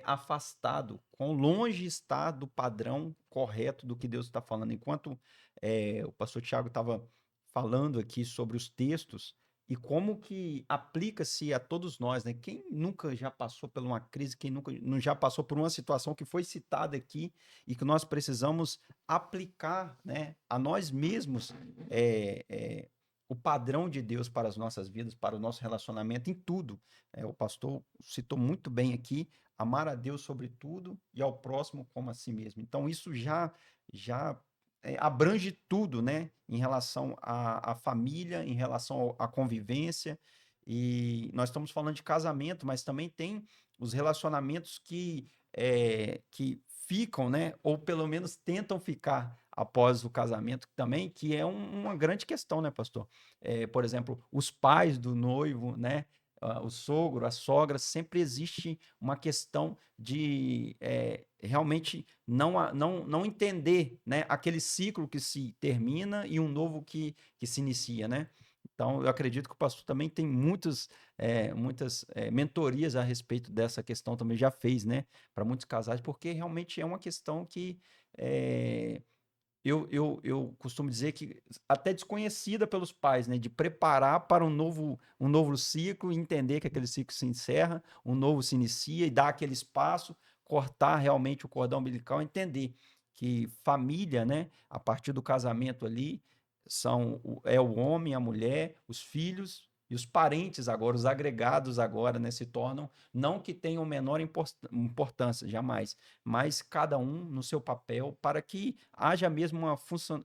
afastado, quão longe está do padrão correto do que Deus está falando. Enquanto o pastor Tiago estava falando aqui sobre os textos e como que aplica-se a todos nós, né? Quem nunca já passou por uma crise, quem nunca não já passou por uma situação que foi citada aqui e que nós precisamos aplicar, né, a nós mesmos o padrão de Deus para as nossas vidas, para o nosso relacionamento em tudo. O pastor citou muito bem aqui, amar a Deus sobre tudo e ao próximo como a si mesmo. Então, isso já abrange tudo, né? Em relação à família, em relação à convivência. E nós estamos falando de casamento, mas também tem os relacionamentos que ficam, né? Ou pelo menos tentam ficar após o casamento também, que é uma grande questão, né, pastor? Por exemplo, os pais do noivo, né? O sogro, a sogra, sempre existe uma questão de realmente não entender, né, aquele ciclo que se termina e um novo que se inicia, né? Então, eu acredito que o pastor também tem muitas mentorias a respeito dessa questão, também já fez, né, para muitos casais, porque realmente é uma questão que eu costumo dizer que até desconhecida pelos pais, né? De preparar para um novo ciclo e entender que aquele ciclo se encerra, um novo se inicia e dar aquele espaço, cortar realmente o cordão umbilical, entender que família, né? A partir do casamento ali, é o homem, a mulher, os filhos e E os parentes agora, os agregados agora, né, se tornam, não que tenham menor importância, jamais, mas cada um no seu papel para que haja mesmo uma função,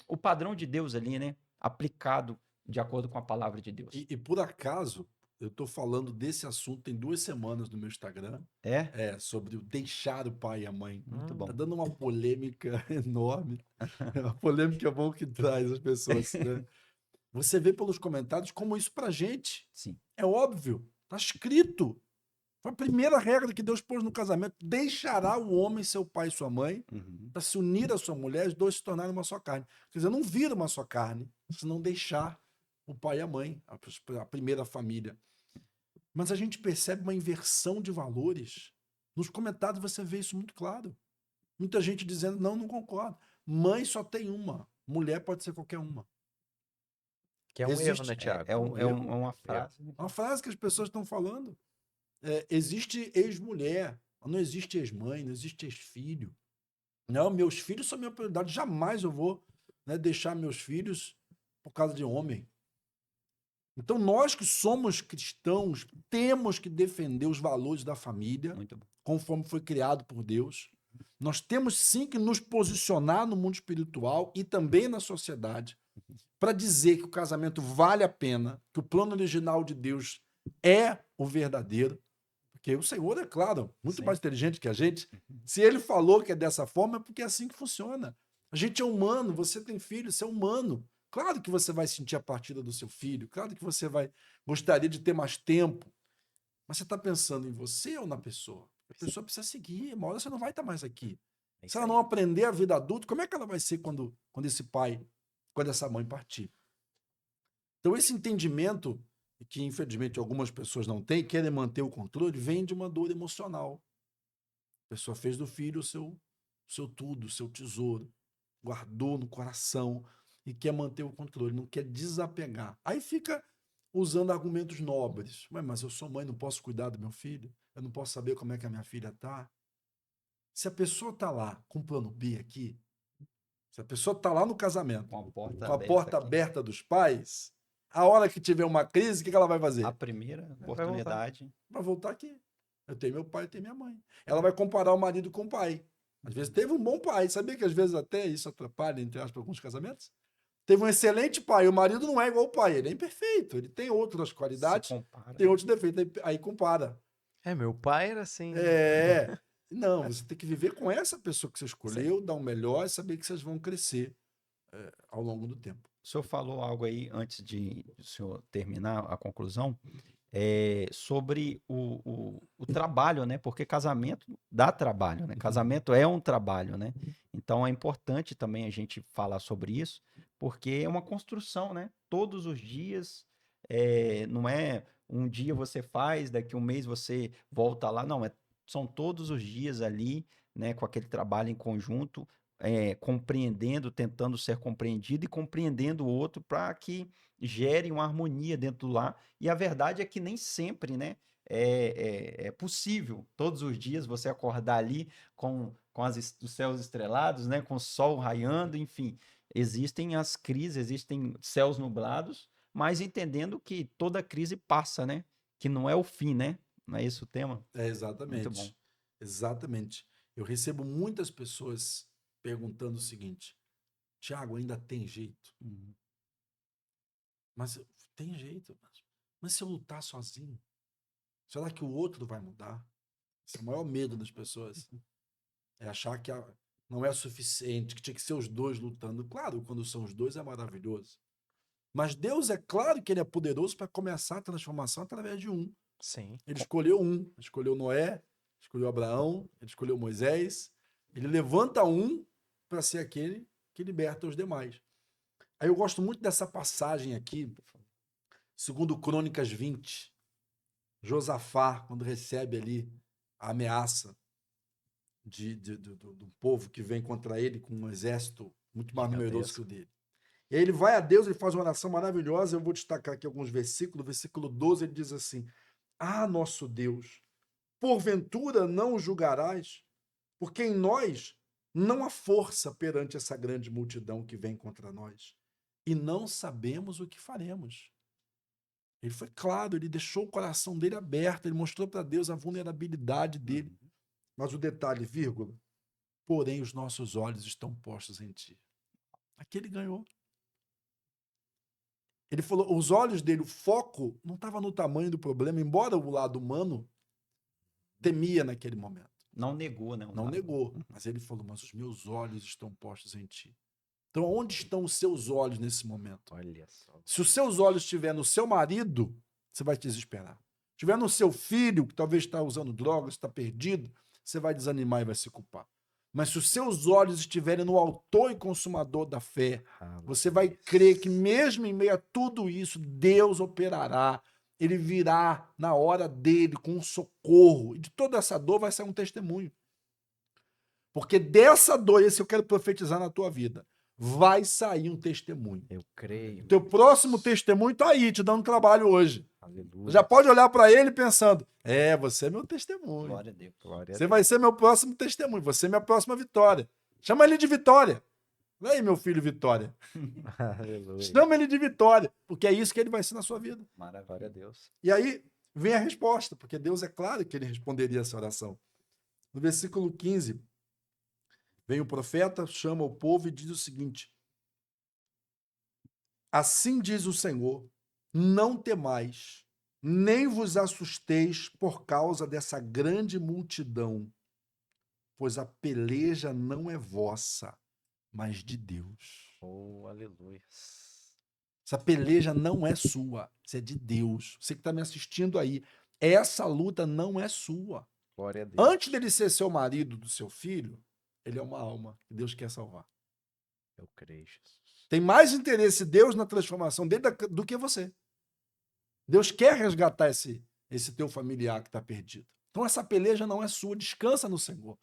o padrão de Deus ali, né, aplicado de acordo com a palavra de Deus. E por acaso, eu estou falando desse assunto tem 2 semanas no meu Instagram, sobre o deixar o pai e a mãe. Muito bom. Tá dando uma polêmica enorme. A polêmica é bom que traz as pessoas, né? Você vê pelos comentários como isso pra gente Sim. é óbvio. Tá escrito. Foi a primeira regra que Deus pôs no casamento. Deixará o homem seu pai e sua mãe para se unir à sua mulher, os dois se tornarem uma só carne. Quer dizer, não vira uma só carne se não deixar o pai e a mãe, a primeira família. Mas a gente percebe uma inversão de valores. Nos comentários você vê isso muito claro. Muita gente dizendo, não concordo. Mãe só tem uma. Mulher pode ser qualquer uma. Que é um erro, né, Thiago? É uma frase. Uma frase que as pessoas estão falando. Existe ex-mulher, não existe ex-mãe, não existe ex-filho. Não, meus filhos são minha prioridade. Jamais eu vou, né, deixar meus filhos por causa de homem. Então, nós que somos cristãos, temos que defender os valores da família, Muito bom. conforme foi criado por Deus. Nós temos sim que nos posicionar no mundo espiritual e também na sociedade para dizer que o casamento vale a pena, que o plano original de Deus é o verdadeiro. Porque o Senhor, é claro, muito mais inteligente que a gente. Se ele falou que é dessa forma, é porque é assim que funciona. A gente é humano, você tem filho, você é humano. Claro que você vai sentir a partida do seu filho, claro que você gostaria de ter mais tempo. Mas você está pensando em você ou na pessoa? A pessoa precisa seguir, uma hora você não vai estar mais aqui. Se ela não aprender a vida adulta, como é que ela vai ser quando esse pai, quando essa mãe partir? Então, esse entendimento que infelizmente algumas pessoas não têm, querem manter o controle, vem de uma dor emocional. A pessoa fez do filho o seu tudo, o seu tesouro, guardou no coração e quer manter o controle, não quer desapegar. Aí fica usando argumentos nobres. Mas eu sou mãe, não posso cuidar do meu filho? Eu não posso saber como é que a minha filha está? Se a pessoa está lá com o plano B aqui, se a pessoa está lá no casamento, com a porta aberta dos pais, a hora que tiver uma crise, o que ela vai fazer? A primeira oportunidade. Vai voltar aqui. Eu tenho meu pai, eu tenho minha mãe. Ela vai comparar o marido com o pai. Às vezes teve um bom pai. Sabia que às vezes até isso atrapalha, entre aspas, alguns casamentos? Teve um excelente pai. O marido não é igual ao pai. Ele é imperfeito. Ele tem outras qualidades, tem outros defeitos. Aí compara. Meu pai era assim. Não, você tem que viver com essa pessoa que você escolheu, dar o melhor e saber que vocês vão crescer ao longo do tempo. O senhor falou algo aí, antes de o senhor terminar a conclusão, sobre o trabalho, né? Porque casamento dá trabalho, né? Casamento é um trabalho, né? Então é importante também a gente falar sobre isso, porque é uma construção, né? Todos os dias, não é um dia você faz, daqui um mês você volta lá, não, são todos os dias ali, né? Com aquele trabalho em conjunto, compreendendo, tentando ser compreendido e compreendendo o outro para que gere uma harmonia dentro do lar. E a verdade é que nem sempre, né, é possível todos os dias você acordar ali com os céus estrelados, né, com o sol raiando, enfim. Existem as crises, existem céus nublados, mas entendendo que toda crise passa, né? Que não é o fim, né? Não é esse o tema? Exatamente. Muito bom. Exatamente. Eu recebo muitas pessoas perguntando o seguinte: Tiago, ainda tem jeito? Mas tem jeito. Mas se eu lutar sozinho, será que o outro vai mudar? Esse é o maior medo das pessoas. É achar que não é suficiente, que tinha que ser os dois lutando. Claro, quando são os dois é maravilhoso. Mas Deus, é claro que ele é poderoso para começar a transformação através de um. Sim. Ele escolheu um. Ele escolheu Noé, escolheu Abraão, ele escolheu Moisés. Ele levanta um para ser aquele que liberta os demais. Aí eu gosto muito dessa passagem aqui, segundo Crônicas 20. Josafá, quando recebe ali a ameaça do povo que vem contra ele com um exército muito mais numeroso que o dele. E aí ele vai a Deus, ele faz uma oração maravilhosa. Eu vou destacar aqui alguns versículos. Versículo 12, ele diz assim: Ah, nosso Deus, porventura não o julgarás, porque em nós não há força perante essa grande multidão que vem contra nós. e não sabemos o que faremos. Ele foi claro, ele deixou o coração dele aberto, ele mostrou para Deus a vulnerabilidade dele. Mas o detalhe, vírgula, porém os nossos olhos estão postos em ti. Aqui ele ganhou. Ele falou, os olhos dele, o foco não estava no tamanho do problema, embora o lado humano temia naquele momento. Não negou, né? Não negou, mas ele falou, mas os meus olhos estão postos em ti. Então, onde estão os seus olhos nesse momento? Olha só. Se os seus olhos estiverem no seu marido, você vai te desesperar. Se estiver no seu filho, que talvez está usando drogas, está perdido, você vai desanimar e vai se culpar. Mas se os seus olhos estiverem no autor e consumador da fé, você vai crer que mesmo em meio a tudo isso, Deus operará. Ele virá na hora dele com um socorro. E de toda essa dor vai sair um testemunho. Porque dessa dor, esse eu quero profetizar na tua vida, vai sair um testemunho. Eu creio. O teu próximo testemunho está aí, te dando trabalho hoje. Aleluia. Já pode olhar para ele pensando, você é meu testemunho. Glória a Deus. Glória a Você Deus. vai ser meu próximo testemunho, você é minha próxima vitória. Chama ele de Vitória. E aí, meu filho Vitória. Aleluia. Chama ele de Vitória, porque é isso que ele vai ser na sua vida. Glória a Maravilha. Deus. E aí vem a resposta, porque Deus é claro que ele responderia essa oração. No versículo 15, vem o profeta, chama o povo e diz o seguinte: assim diz o Senhor, não temais, nem vos assusteis por causa dessa grande multidão, pois a peleja não é vossa, mas de Deus. Oh, aleluia. Essa peleja não é sua, isso é de Deus. Você que está me assistindo aí, essa luta não é sua. Glória a Deus. Antes dele ser seu marido, do seu filho, ele é uma alma que Deus quer salvar. Eu creio, Jesus. Tem mais interesse Deus na transformação dele do que você. Deus quer resgatar esse teu familiar que está perdido. Então essa peleja não é sua, descansa no Senhor.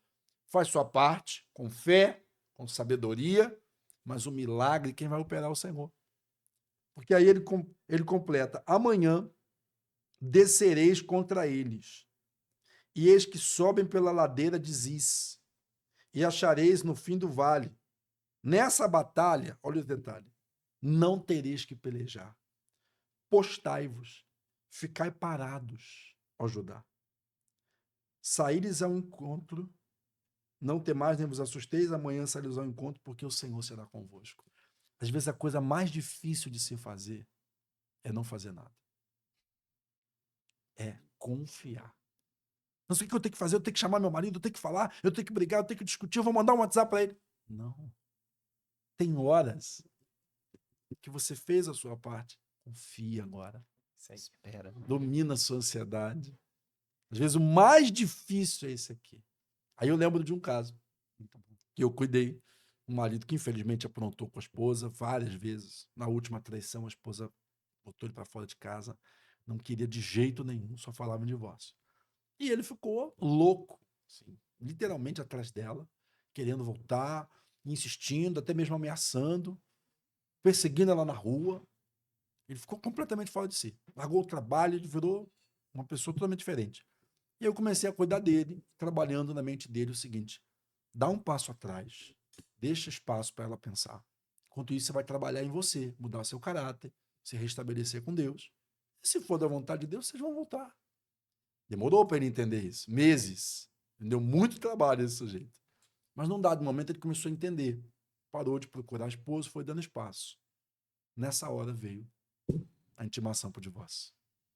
Faz sua parte, com fé, com sabedoria, mas o milagre quem vai operar é o Senhor. Porque aí ele completa, amanhã descereis contra eles, e eis que sobem pela ladeira de Ziz, e achareis no fim do vale. Nessa batalha, olha o detalhe, não tereis que pelejar. Postai-vos, ficai parados, ó Judá. Saíres ao encontro, não temais nem vos assusteis, amanhã saíres ao encontro, porque o Senhor será convosco. Às vezes a coisa mais difícil de se fazer é não fazer nada. É confiar. Não sei o que eu tenho que fazer, eu tenho que chamar meu marido, eu tenho que falar, eu tenho que brigar, eu tenho que discutir, eu vou mandar um WhatsApp para ele. Não. Tem horas que você fez a sua parte. Confia agora. Você espera. Domina a sua ansiedade. Às vezes o mais difícil é esse aqui. Aí eu lembro de um caso que eu cuidei. Um marido que infelizmente aprontou com a esposa várias vezes. Na última traição, a esposa botou ele para fora de casa. Não queria de jeito nenhum, só falava em divórcio. E ele ficou louco, assim, literalmente atrás dela, querendo voltar, insistindo, até mesmo ameaçando, perseguindo ela na rua. Ele ficou completamente fora de si. Largou o trabalho, ele virou uma pessoa totalmente diferente. E eu comecei a cuidar dele, trabalhando na mente dele o seguinte: dá um passo atrás, deixa espaço para ela pensar. Enquanto isso, você vai trabalhar em você, mudar o seu caráter, se restabelecer com Deus. E se for da vontade de Deus, vocês vão voltar. Demorou para ele entender isso. Meses. Deu muito trabalho esse sujeito. Mas num dado momento ele começou a entender. Parou de procurar a esposa, foi dando espaço. Nessa hora veio a intimação para o divórcio.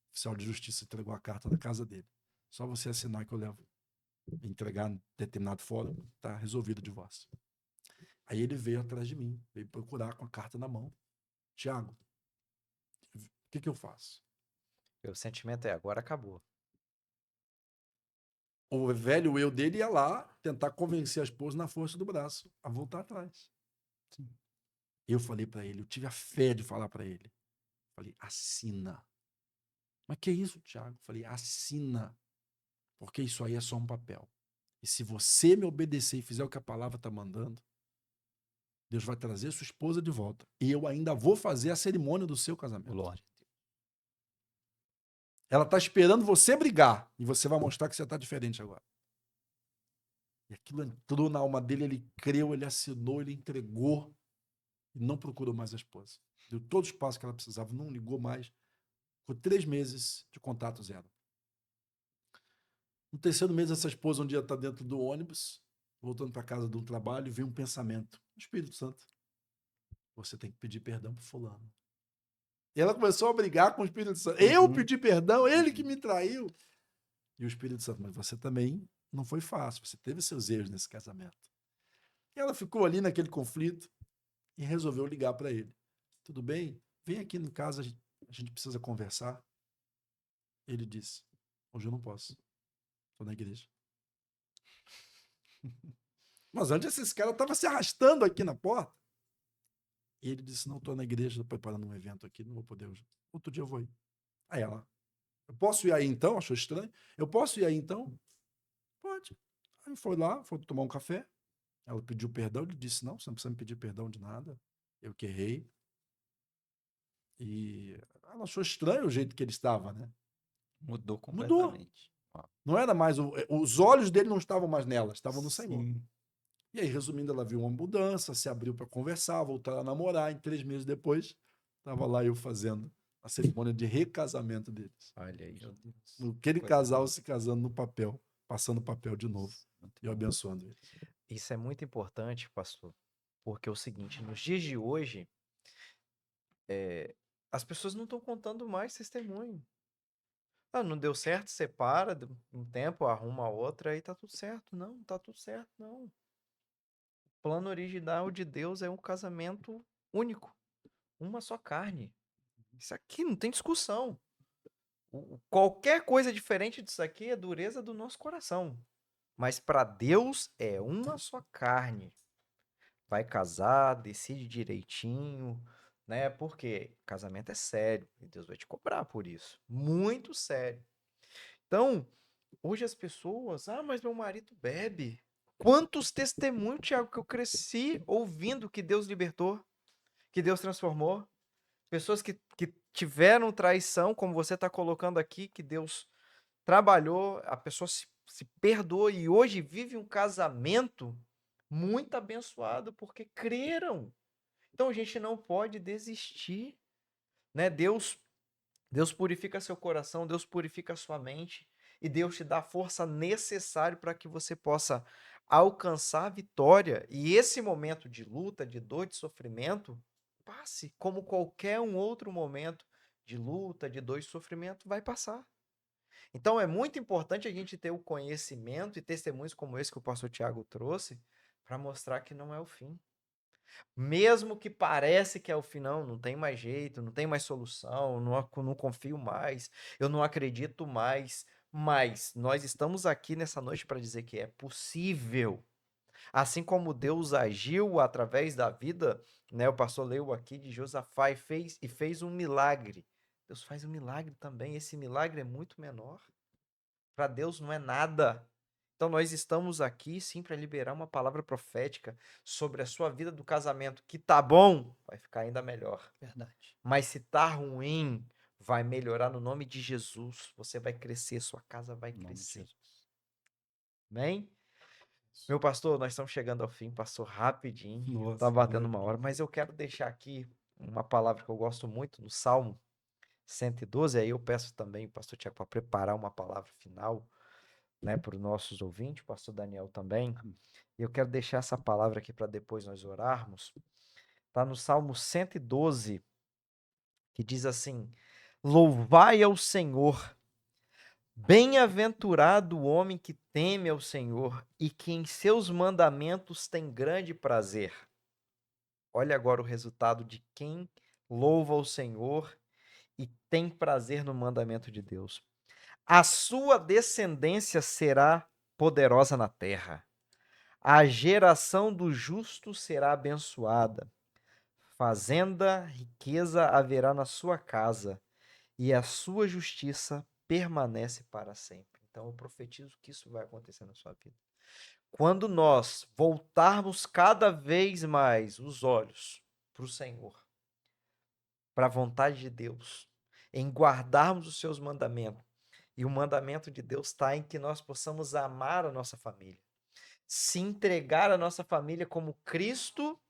O oficial de justiça entregou a carta da casa dele. Só você assinar que eu levo. Entregar em determinado fórum, está resolvido o divórcio. Aí ele veio atrás de mim, veio procurar com a carta na mão. Tiago, o que eu faço? Meu sentimento é, agora acabou. O velho eu dele ia lá tentar convencer a esposa na força do braço a voltar atrás. Sim. Eu falei para ele, eu tive a fé de falar para ele. Falei, assina. Mas que isso, Tiago? Falei, assina. Porque isso aí é só um papel. E se você me obedecer e fizer o que a palavra está mandando, Deus vai trazer sua esposa de volta. E eu ainda vou fazer a cerimônia do seu casamento. Glória. Ela está esperando você brigar. E você vai mostrar que você está diferente agora. E aquilo entrou na alma dele, ele creu, ele assinou, ele entregou. E não procurou mais a esposa. deu todo o espaço que ela precisava, não ligou mais. Ficou 3 meses de contato zero. No terceiro mês, essa esposa um dia está dentro do ônibus, voltando para casa de um trabalho, e vem um pensamento. Espírito Santo, você tem que pedir perdão para fulano. E ela começou a brigar com o Espírito Santo. Eu pedi perdão, ele que me traiu. E o Espírito Santo, mas você também não foi fácil, você teve seus erros nesse casamento. E ela ficou ali naquele conflito e resolveu ligar para ele. Tudo bem? Vem aqui em casa, a gente precisa conversar. Ele disse, hoje eu não posso, estou na igreja. Mas antes esse cara estava se arrastando aqui na porta. E ele disse, não, estou na igreja, estou preparando um evento aqui, não vou poder hoje. Outro dia eu vou ir. Aí ela, eu posso ir aí então? Achou estranho. Eu posso ir aí então? Pode. Aí foi lá, foi tomar um café. Ela pediu perdão, ele disse, não, você não precisa me pedir perdão de nada. Eu que errei. E ela achou estranho o jeito que ele estava, né? Mudou Mudou. completamente. Ó, Não era mais, os olhos dele não estavam mais nela, estavam no Senhor. sim. E aí, resumindo, ela viu uma mudança, se abriu para conversar, voltaram a namorar. Em 3 meses depois, estava lá eu fazendo a cerimônia de recasamento deles. Olha aí. Meu Deus. Aquele Coisa casal boa. se casando no papel, passando o papel de novo Muito e bom. abençoando eles. Isso é muito importante, pastor, porque é o seguinte, nos dias de hoje, as pessoas não estão contando mais testemunho. Ah, não deu certo, separa, um tempo, arruma outra, aí tá tudo certo. Não, tá tudo certo, não. O plano original de Deus é um casamento único, uma só carne. Isso aqui não tem discussão. Qualquer coisa diferente disso aqui é dureza do nosso coração. Mas para Deus é uma só carne. Vai casar, decide direitinho, né? Porque casamento é sério e Deus vai te cobrar por isso. Muito sério. Então, hoje as pessoas, mas meu marido bebe. Quantos testemunhos, Tiago, que eu cresci ouvindo que Deus libertou, que Deus transformou. Pessoas que tiveram traição, como você está colocando aqui, que Deus trabalhou, a pessoa se perdoou e hoje vive um casamento muito abençoado porque creram. Então a gente não pode desistir, né? Deus purifica seu coração, Deus purifica sua mente e Deus te dá a força necessária para que você possa alcançar a vitória. E esse momento de luta, de dor, de sofrimento, passe como qualquer um outro momento de luta, de dor e sofrimento, vai passar. Então é muito importante a gente ter o conhecimento e testemunhos como esse que o pastor Tiago trouxe para mostrar que não é o fim. Mesmo que parece que é o fim, não tem mais jeito, não tem mais solução, não confio mais, eu não acredito mais, mas nós estamos aqui nessa noite para dizer que é possível. Assim como Deus agiu através da vida, né? O pastor leu aqui de Josafá e fez um milagre. Deus faz um milagre também. Esse milagre é muito menor. Para Deus não é nada. Então nós estamos aqui sim para liberar uma palavra profética sobre a sua vida do casamento. Que tá bom, vai ficar ainda melhor. Verdade. Mas se tá ruim, vai melhorar no nome de Jesus. Você vai crescer, sua casa vai Em nome de crescer. Jesus. Amém? Meu pastor, nós estamos chegando ao fim, passou rapidinho. Nossa, Tá batendo glória a uma hora, Deus. mas eu quero deixar aqui uma palavra que eu gosto muito no Salmo 112. Aí eu peço também, pastor Tiago, para preparar uma palavra final, né, para os nossos ouvintes, o pastor Daniel também. E eu quero deixar essa palavra aqui para depois nós orarmos. Está no Salmo 112, que diz assim: Louvai ao Senhor, bem-aventurado o homem que teme ao Senhor e que em seus mandamentos tem grande prazer. Olha agora o resultado de quem louva o Senhor e tem prazer no mandamento de Deus. A sua descendência será poderosa na terra. A geração do justo será abençoada. Fazenda, riqueza haverá na sua casa, e a sua justiça permanece para sempre. Então eu profetizo que isso vai acontecer na sua vida. Quando nós voltarmos cada vez mais os olhos para o Senhor, para a vontade de Deus, em guardarmos os seus mandamentos, e o mandamento de Deus está em que nós possamos amar a nossa família, se entregar à nossa família como Cristo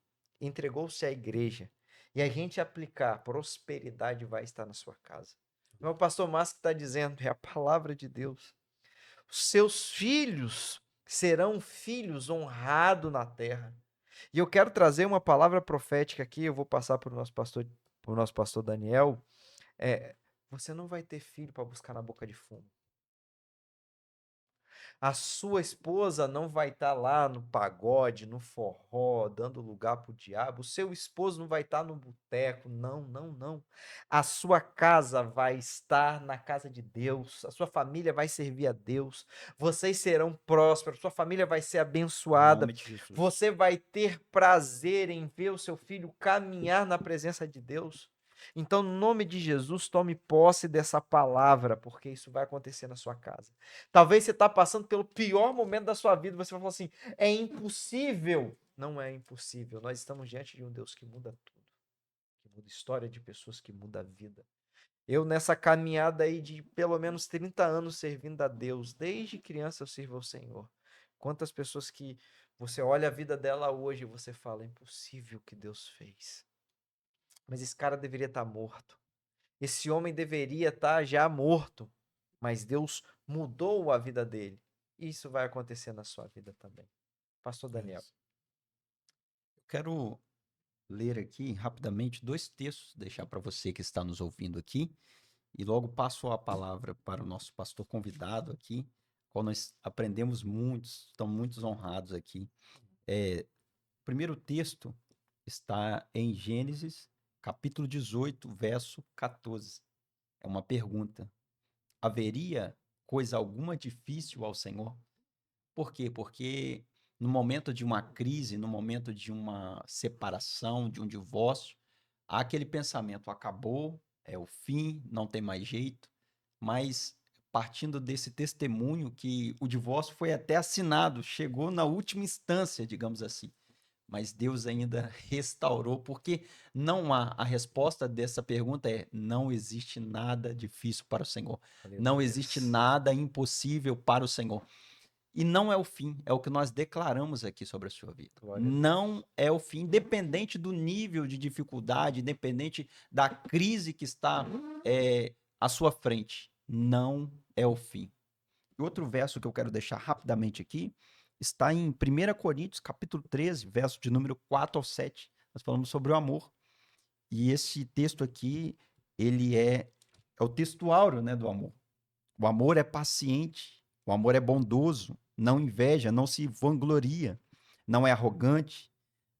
entregou-se à igreja. e a gente aplicar, prosperidade vai estar na sua casa. Meu pastor Márcio está dizendo, é a palavra de Deus. Os seus filhos serão filhos honrados na terra. E eu quero trazer uma palavra profética aqui, eu vou passar para o nosso pastor Daniel. Você não vai ter filho para buscar na boca de fumo. A sua esposa não vai estar lá no pagode, no forró, dando lugar para o diabo. O seu esposo não vai estar no boteco. Não, não, não. A sua casa vai estar na casa de Deus. A sua família vai servir a Deus. Vocês serão prósperos. Sua família vai ser Em abençoada. nome de Jesus. Você vai ter prazer em ver o seu filho caminhar na presença de Deus. Então, no nome de Jesus, tome posse dessa palavra, porque isso vai acontecer na sua casa. Talvez você está passando pelo pior momento da sua vida, você vai falar assim, é impossível. Não é impossível, nós estamos diante de um Deus que muda tudo, que muda a história de pessoas, que muda a vida. Eu, nessa caminhada aí de pelo menos 30 anos servindo a Deus, desde criança eu sirvo ao Senhor. Quantas pessoas que você olha a vida dela hoje e você fala, é impossível o que Deus fez. Mas esse cara deveria estar morto. Esse homem deveria estar já morto. Mas Deus mudou a vida dele. Isso vai acontecer na sua vida também. Pastor Daniel. Eu quero ler aqui rapidamente 2 textos, deixar para você que está nos ouvindo aqui, e logo passo a palavra para o nosso pastor convidado aqui, qual nós aprendemos muitos, estamos muito honrados aqui. O primeiro texto está em Gênesis, capítulo 18, verso 14. É uma pergunta. Haveria coisa alguma difícil ao Senhor? Por quê? Porque no momento de uma crise, no momento de uma separação, de um divórcio, há aquele pensamento, acabou, é o fim, não tem mais jeito, mas partindo desse testemunho que o divórcio foi até assinado, chegou na última instância, digamos assim, mas Deus ainda restaurou, porque não há, a resposta dessa pergunta é, não existe nada difícil para o Senhor, não existe nada impossível para o Senhor. E não é o fim, é o que nós declaramos aqui sobre a sua vida. Não é o fim, independente do nível de dificuldade, independente da crise que está à sua frente. Não é o fim. E outro verso que eu quero deixar rapidamente aqui está em 1 Coríntios, capítulo 13, verso de número 4 ao 7. Nós falamos sobre o amor. E esse texto aqui, ele é o texto áureo, né, do amor. O amor é paciente, o amor é bondoso, não inveja, não se vangloria, não é arrogante,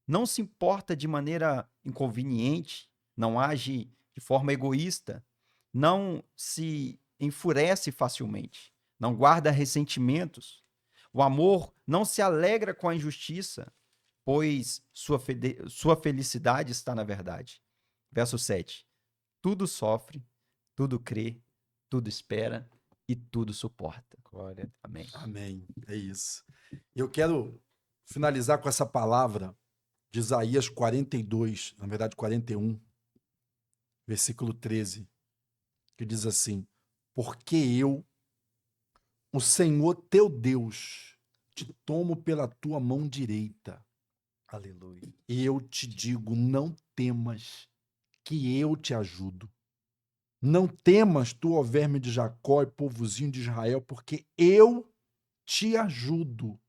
não se importa de maneira inconveniente, não age de forma egoísta, não se enfurece facilmente, não guarda ressentimentos. O amor não se alegra com a injustiça, pois sua felicidade está na verdade. Verso 7. Tudo sofre, tudo crê, tudo espera e tudo suporta. Glória. Amém. Amém. É isso. Eu quero finalizar com essa palavra de Isaías 42, na verdade 41, versículo 13, que diz assim: porque eu, o Senhor teu Deus, te tomo pela tua mão direita. Aleluia. E eu te digo, não temas, que eu te ajudo. Não temas, tu, ó verme de Jacó e povozinho de Israel, porque eu te ajudo,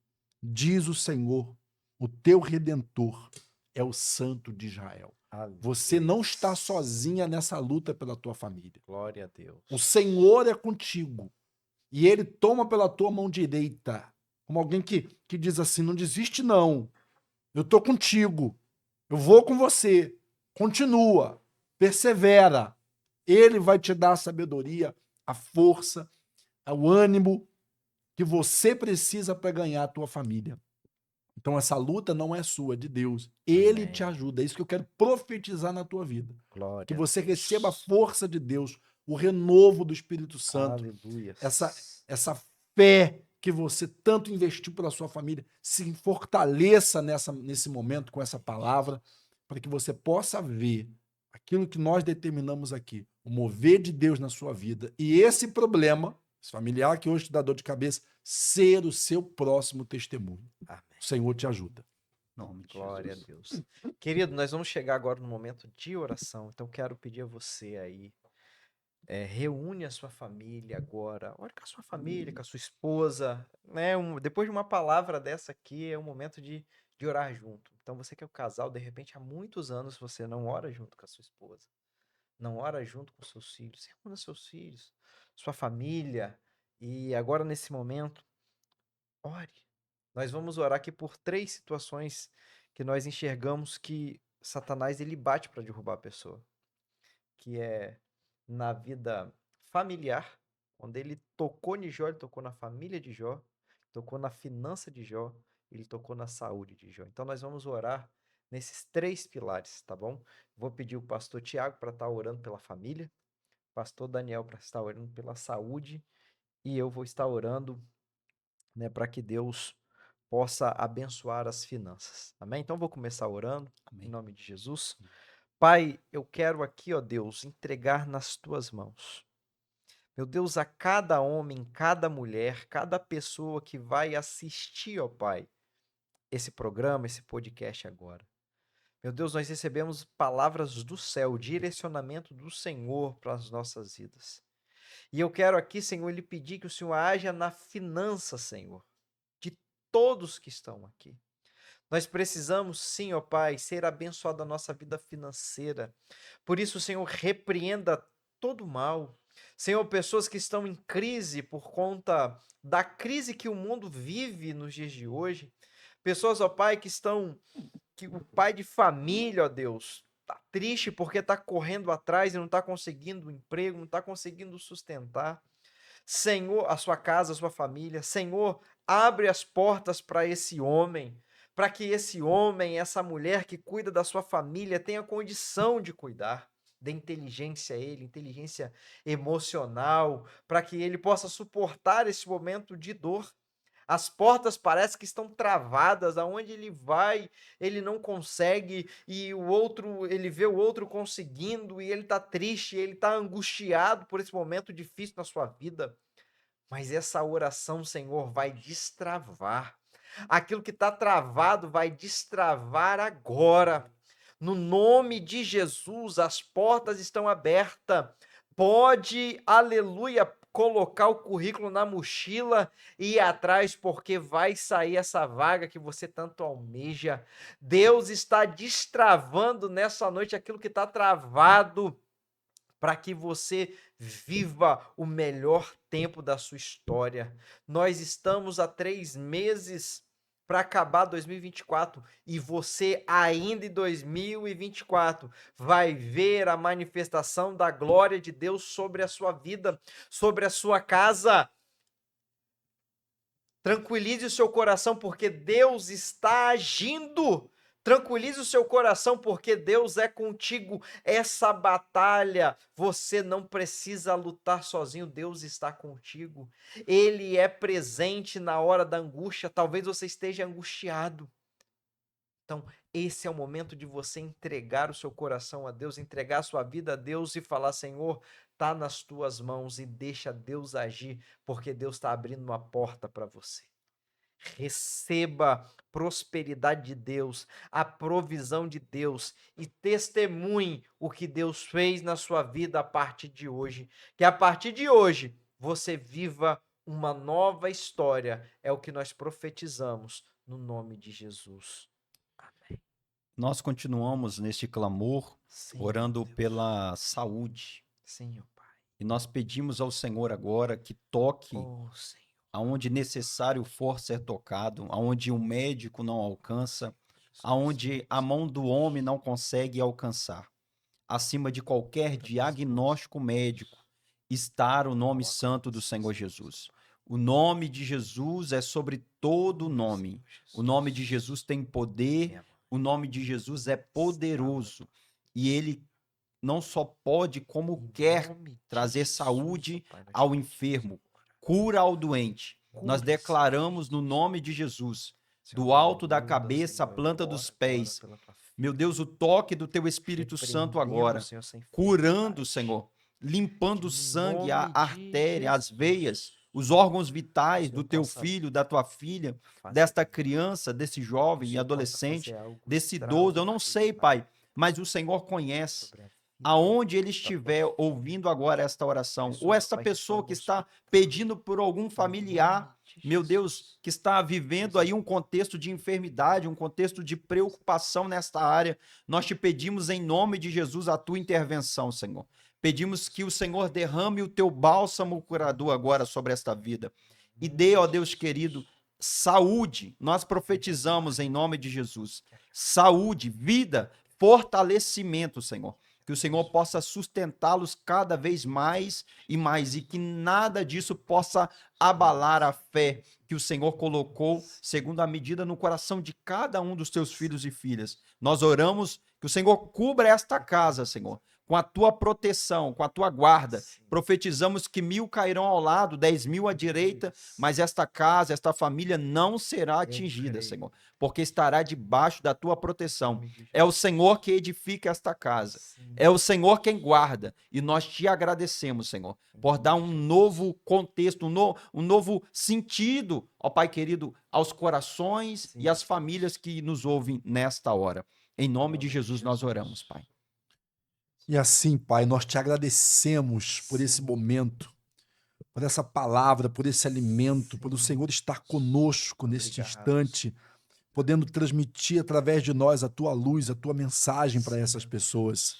diz o Senhor, o teu Redentor, é o Santo de Israel. Aleluia. Você não está sozinha nessa luta pela tua família. Glória a Deus. O Senhor é contigo. E ele toma pela tua mão direita. Como alguém que diz assim, não desiste não. Eu estou contigo. Eu vou com você. Continua. Persevera. Ele vai te dar a sabedoria, a força, o ânimo que você precisa para ganhar a tua família. Então essa luta não é sua, é de Deus. Ele te ajuda. É isso que eu quero profetizar na tua vida. Glória. Que você receba a força de Deus, o renovo do Espírito Santo. Aleluia. Essa fé que você tanto investiu pela sua família, se fortaleça nesse momento com essa palavra, para que você possa ver aquilo que nós determinamos aqui, o mover de Deus na sua vida. E esse problema, esse familiar que hoje te dá dor de cabeça, ser o seu próximo testemunho. Amém. O Senhor te ajuda. Em nome de Glória a Jesus. Deus. Querido, nós vamos chegar agora no momento de oração, então quero pedir a você aí, reúne a sua família agora, ore com a sua família, com a sua esposa, né? Depois de uma palavra dessa aqui, é um momento de orar junto. Então você que é o casal, de repente há muitos anos você não ora junto com a sua esposa, não ora junto com seus filhos, reúna seus filhos, sua família, e agora nesse momento, ore. Nós vamos orar aqui por 3 situações que nós enxergamos que Satanás ele bate para derrubar a pessoa, que é na vida familiar, onde ele tocou em Jó, ele tocou na família de Jó, tocou na finança de Jó, ele tocou na saúde de Jó. Então nós vamos orar nesses 3 pilares, tá bom? Vou pedir o pastor Tiago para estar orando pela família, pastor Daniel para estar orando pela saúde, e eu vou estar orando, né, para que Deus possa abençoar as finanças. Amém? Então vou começar orando em Amém. nome de Jesus. Pai, eu quero aqui, ó Deus, entregar nas tuas mãos. Meu Deus, a cada homem, cada mulher, cada pessoa que vai assistir, ó Pai, esse programa, esse podcast agora. Meu Deus, nós recebemos palavras do céu, direcionamento do Senhor para as nossas vidas. E eu quero aqui, Senhor, lhe pedir que o Senhor haja na finança, Senhor, de todos que estão aqui. Nós precisamos, sim, ó Pai, ser abençoado a nossa vida financeira. Por isso, Senhor, repreenda todo o mal. Senhor, pessoas que estão em crise por conta da crise que o mundo vive nos dias de hoje. Pessoas, ó Pai, que o pai de família, ó Deus, tá triste porque tá correndo atrás e não tá conseguindo um emprego, não tá conseguindo sustentar. Senhor, a sua casa, a sua família. Senhor, abre as portas para esse homem, para que esse homem, essa mulher que cuida da sua família tenha condição de cuidar. Dê inteligência a ele, inteligência emocional, para que ele possa suportar esse momento de dor. As portas parecem que estão travadas, aonde ele vai, ele não consegue, e o outro, ele vê o outro conseguindo, e ele está triste, ele está angustiado por esse momento difícil na sua vida. Mas essa oração, Senhor, vai destravar. Aquilo que está travado vai destravar agora. No nome de Jesus, as portas estão abertas. Pode, aleluia, colocar o currículo na mochila e ir atrás, porque vai sair essa vaga que você tanto almeja. Deus está destravando nessa noite aquilo que está travado, para que você viva o melhor tempo da sua história. Nós estamos há 3 meses para acabar 2024 e você ainda em 2024 vai ver a manifestação da glória de Deus sobre a sua vida, sobre a sua casa. Tranquilize o seu coração porque Deus está agindo. Tranquilize o seu coração porque Deus é contigo. Essa batalha você não precisa lutar sozinho, Deus está contigo. Ele é presente na hora da angústia. Talvez você esteja angustiado. Então, esse é o momento de você entregar o seu coração a Deus, entregar a sua vida a Deus e falar: Senhor, está nas tuas mãos, e deixa Deus agir, porque Deus está abrindo uma porta para você. Receba prosperidade de Deus, a provisão de Deus e testemunhe o que Deus fez na sua vida a partir de hoje. Que a partir de hoje você viva uma nova história. É o que nós profetizamos no nome de Jesus. Amém. Nós continuamos neste clamor, Sim, orando Deus. pela saúde. Sim, ó Pai. E nós pedimos ao Senhor agora que toque Oh, Senhor. aonde necessário for ser tocado, aonde o médico não alcança, aonde a mão do homem não consegue alcançar. Acima de qualquer diagnóstico médico está o nome santo do Senhor Jesus. O nome de Jesus é sobre todo nome. O nome de Jesus tem poder, o nome de Jesus é poderoso. E ele não só pode, como quer trazer saúde ao enfermo, cura ao doente. Nós declaramos no nome de Jesus, do alto da cabeça, a planta dos pés, meu Deus, o toque do teu Espírito Santo agora, curando, Senhor, limpando o sangue, a artéria, as veias, os órgãos vitais Senhor do teu possa filho, da tua filha, fazer desta que criança, desse o jovem e Senhor possa adolescente, fazer algo desse idoso, eu não sei, extraordinário Pai, mas o Senhor conhece. sobre a vida Aonde ele da tua estiver filha, ouvindo agora esta oração, ou pessoas, esta Pai, que pessoa estão que nos está escutando, pedindo por algum em familiar, nome de meu Deus, Jesus. que está vivendo aí um contexto de enfermidade, um contexto de preocupação nesta área, nós te pedimos em nome de Jesus a tua intervenção, Senhor. Pedimos que o Senhor derrame o teu bálsamo curador agora sobre esta vida e dê, ó Deus querido, saúde. Nós profetizamos em nome de Jesus. Saúde, vida, fortalecimento, Senhor. Que o Senhor possa sustentá-los cada vez mais e mais, e que nada disso possa abalar a fé que o Senhor colocou, segundo a medida, no coração de cada um dos teus filhos e filhas. Nós oramos que o Senhor cubra esta casa, Senhor, com a tua proteção, com a tua guarda. Profetizamos que 1.000 cairão ao lado, 10.000 à direita, mas esta casa, esta família não será atingida, Senhor, porque estará debaixo da tua proteção. É o Senhor que edifica esta casa. É o Senhor quem guarda. E nós te agradecemos, Senhor, por dar um novo contexto, um novo sentido, ó Pai querido, aos corações e às famílias que nos ouvem nesta hora. Em nome de Jesus nós oramos, Pai. E assim, Pai, nós te agradecemos por esse momento, por essa palavra, por esse alimento, por o Senhor estar conosco neste instante, podendo transmitir através de nós a tua luz, a tua mensagem para essas pessoas.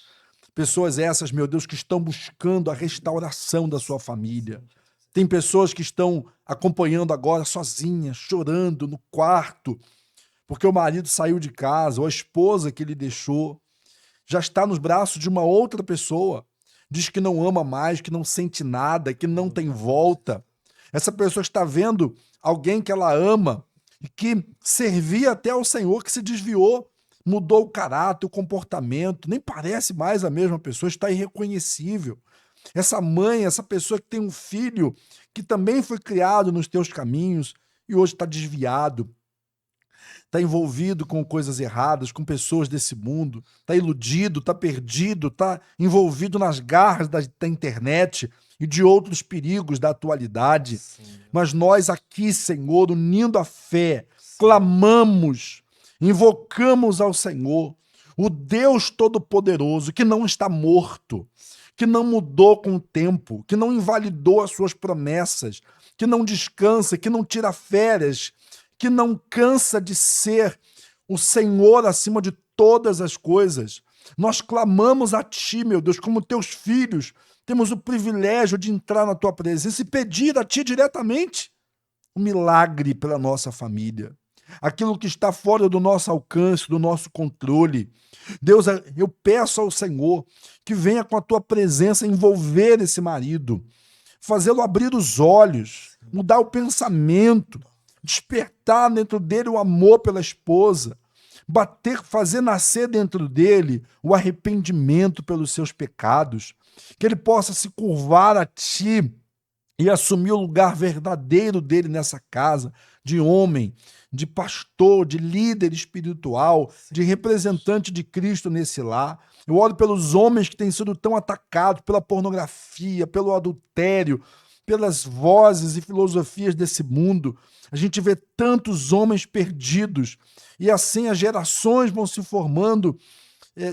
Pessoas essas, meu Deus, que estão buscando a restauração da sua família. Tem pessoas que estão acompanhando agora sozinhas, chorando no quarto, porque o marido saiu de casa, ou a esposa que ele deixou, já está nos braços de uma outra pessoa, diz que não ama mais, que não sente nada, que não tem volta. Essa pessoa está vendo alguém que ela ama e que servia até ao Senhor, que se desviou, mudou o caráter, o comportamento, nem parece mais a mesma pessoa, está irreconhecível. Essa mãe, essa pessoa que tem um filho que também foi criado nos teus caminhos e hoje está desviado, está envolvido com coisas erradas, com pessoas desse mundo, está iludido, está perdido, está envolvido nas garras da internet e de outros perigos da atualidade. Mas nós aqui, Senhor, unindo a fé, clamamos, invocamos ao Senhor, o Deus Todo-Poderoso, que não está morto, que não mudou com o tempo, que não invalidou as suas promessas, que não descansa, que não tira férias, que não cansa de ser o Senhor acima de todas as coisas. Nós clamamos a Ti, meu Deus, como Teus filhos, temos o privilégio de entrar na Tua presença e pedir a Ti diretamente um milagre pela nossa família. Aquilo que está fora do nosso alcance, do nosso controle. Deus, eu peço ao Senhor que venha com a Tua presença envolver esse marido, fazê-lo abrir os olhos, mudar o pensamento, despertar dentro dele o amor pela esposa, fazer nascer dentro dele o arrependimento pelos seus pecados, que ele possa se curvar a Ti e assumir o lugar verdadeiro dele nessa casa, de homem, de pastor, de líder espiritual, de representante de Cristo nesse lar. Eu oro pelos homens que têm sido tão atacados pela pornografia, pelo adultério, pelas vozes e filosofias desse mundo. A gente vê tantos homens perdidos e assim as gerações vão se formando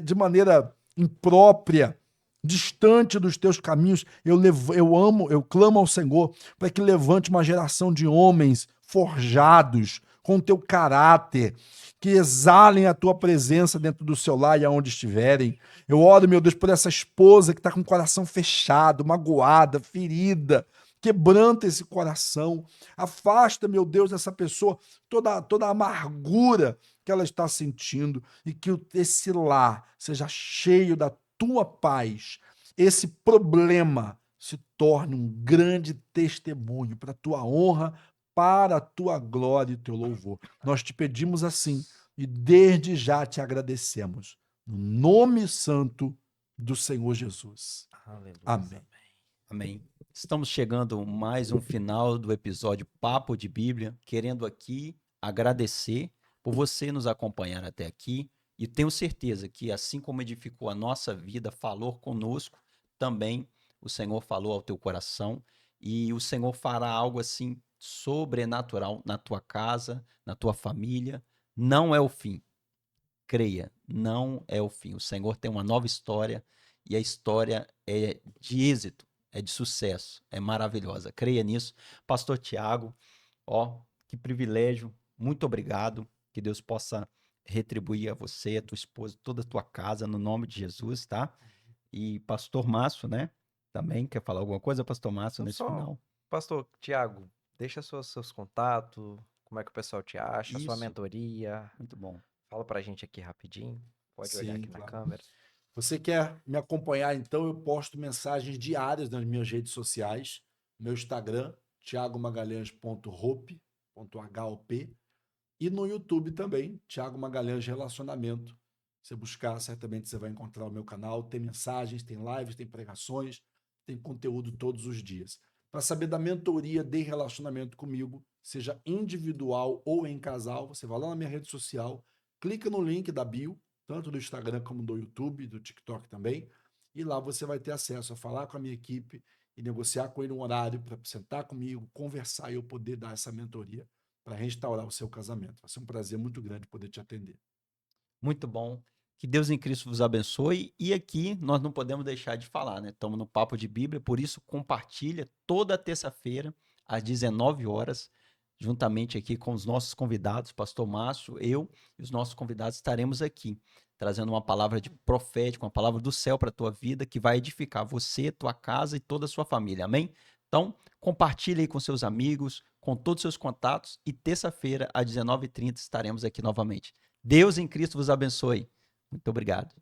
de maneira imprópria, distante dos teus caminhos. Eu clamo ao Senhor para que levante uma geração de homens forjados com o teu caráter, que exalem a tua presença dentro do seu lar e aonde estiverem. Eu oro, meu Deus, por essa esposa que está com o coração fechado, magoada, ferida. Quebranta esse coração, afasta, meu Deus, dessa pessoa toda a amargura que ela está sentindo e que esse lar seja cheio da tua paz, esse problema se torne um grande testemunho para a tua honra, para a tua glória e teu louvor. Nós te pedimos assim e desde já te agradecemos. No nome santo do Senhor Jesus. Aleluia. Amém. Amém. Estamos chegando mais um final do episódio Papo de Bíblia, querendo aqui agradecer por você nos acompanhar até aqui e tenho certeza que assim como edificou a nossa vida, falou conosco, também o Senhor falou ao teu coração e o Senhor fará algo assim sobrenatural na tua casa, na tua família. Não é o fim. Creia, não é o fim. O Senhor tem uma nova história e a história é de êxito, é de sucesso, é maravilhosa. Creia nisso. Pastor Tiago, ó, que privilégio. Muito obrigado. Que Deus possa retribuir a você, a tua esposa, toda a tua casa, no nome de Jesus, tá? E Pastor Márcio, né? Também quer falar alguma coisa, Pastor Márcio, Então, nesse só, final? Pastor Tiago, deixa seus contatos, como é que o pessoal te acha, sua Isso, mentoria. muito bom. Fala pra gente aqui rapidinho. Pode olhar Sim, aqui na claro. câmera. Você quer me acompanhar, então eu posto mensagens diárias nas minhas redes sociais. Meu Instagram, thiagomagalhães.hope, e no YouTube também, Thiago Magalhães Relacionamento. Você buscar, certamente você vai encontrar o meu canal. Tem mensagens, tem lives, tem pregações, tem conteúdo todos os dias. Para saber da mentoria de relacionamento comigo, seja individual ou em casal, você vai lá na minha rede social, clica no link da bio, tanto do Instagram como do YouTube, do TikTok também, e lá você vai ter acesso a falar com a minha equipe e negociar com ele um horário para sentar comigo, conversar e eu poder dar essa mentoria para restaurar o seu casamento. Vai ser um prazer muito grande poder te atender. Muito bom. Que Deus em Cristo vos abençoe. E aqui nós não podemos deixar de falar, né? Estamos no Papo de Bíblia, por isso compartilha toda terça-feira, às 19 horas, juntamente aqui com os nossos convidados, Pastor Márcio, eu e os nossos convidados estaremos aqui, trazendo uma palavra de profética, uma palavra do céu para a tua vida, que vai edificar você, tua casa e toda a sua família. Amém? Então, compartilhe aí com seus amigos, com todos os seus contatos, e terça-feira, às 19h30, estaremos aqui novamente. Deus em Cristo vos abençoe. Muito obrigado.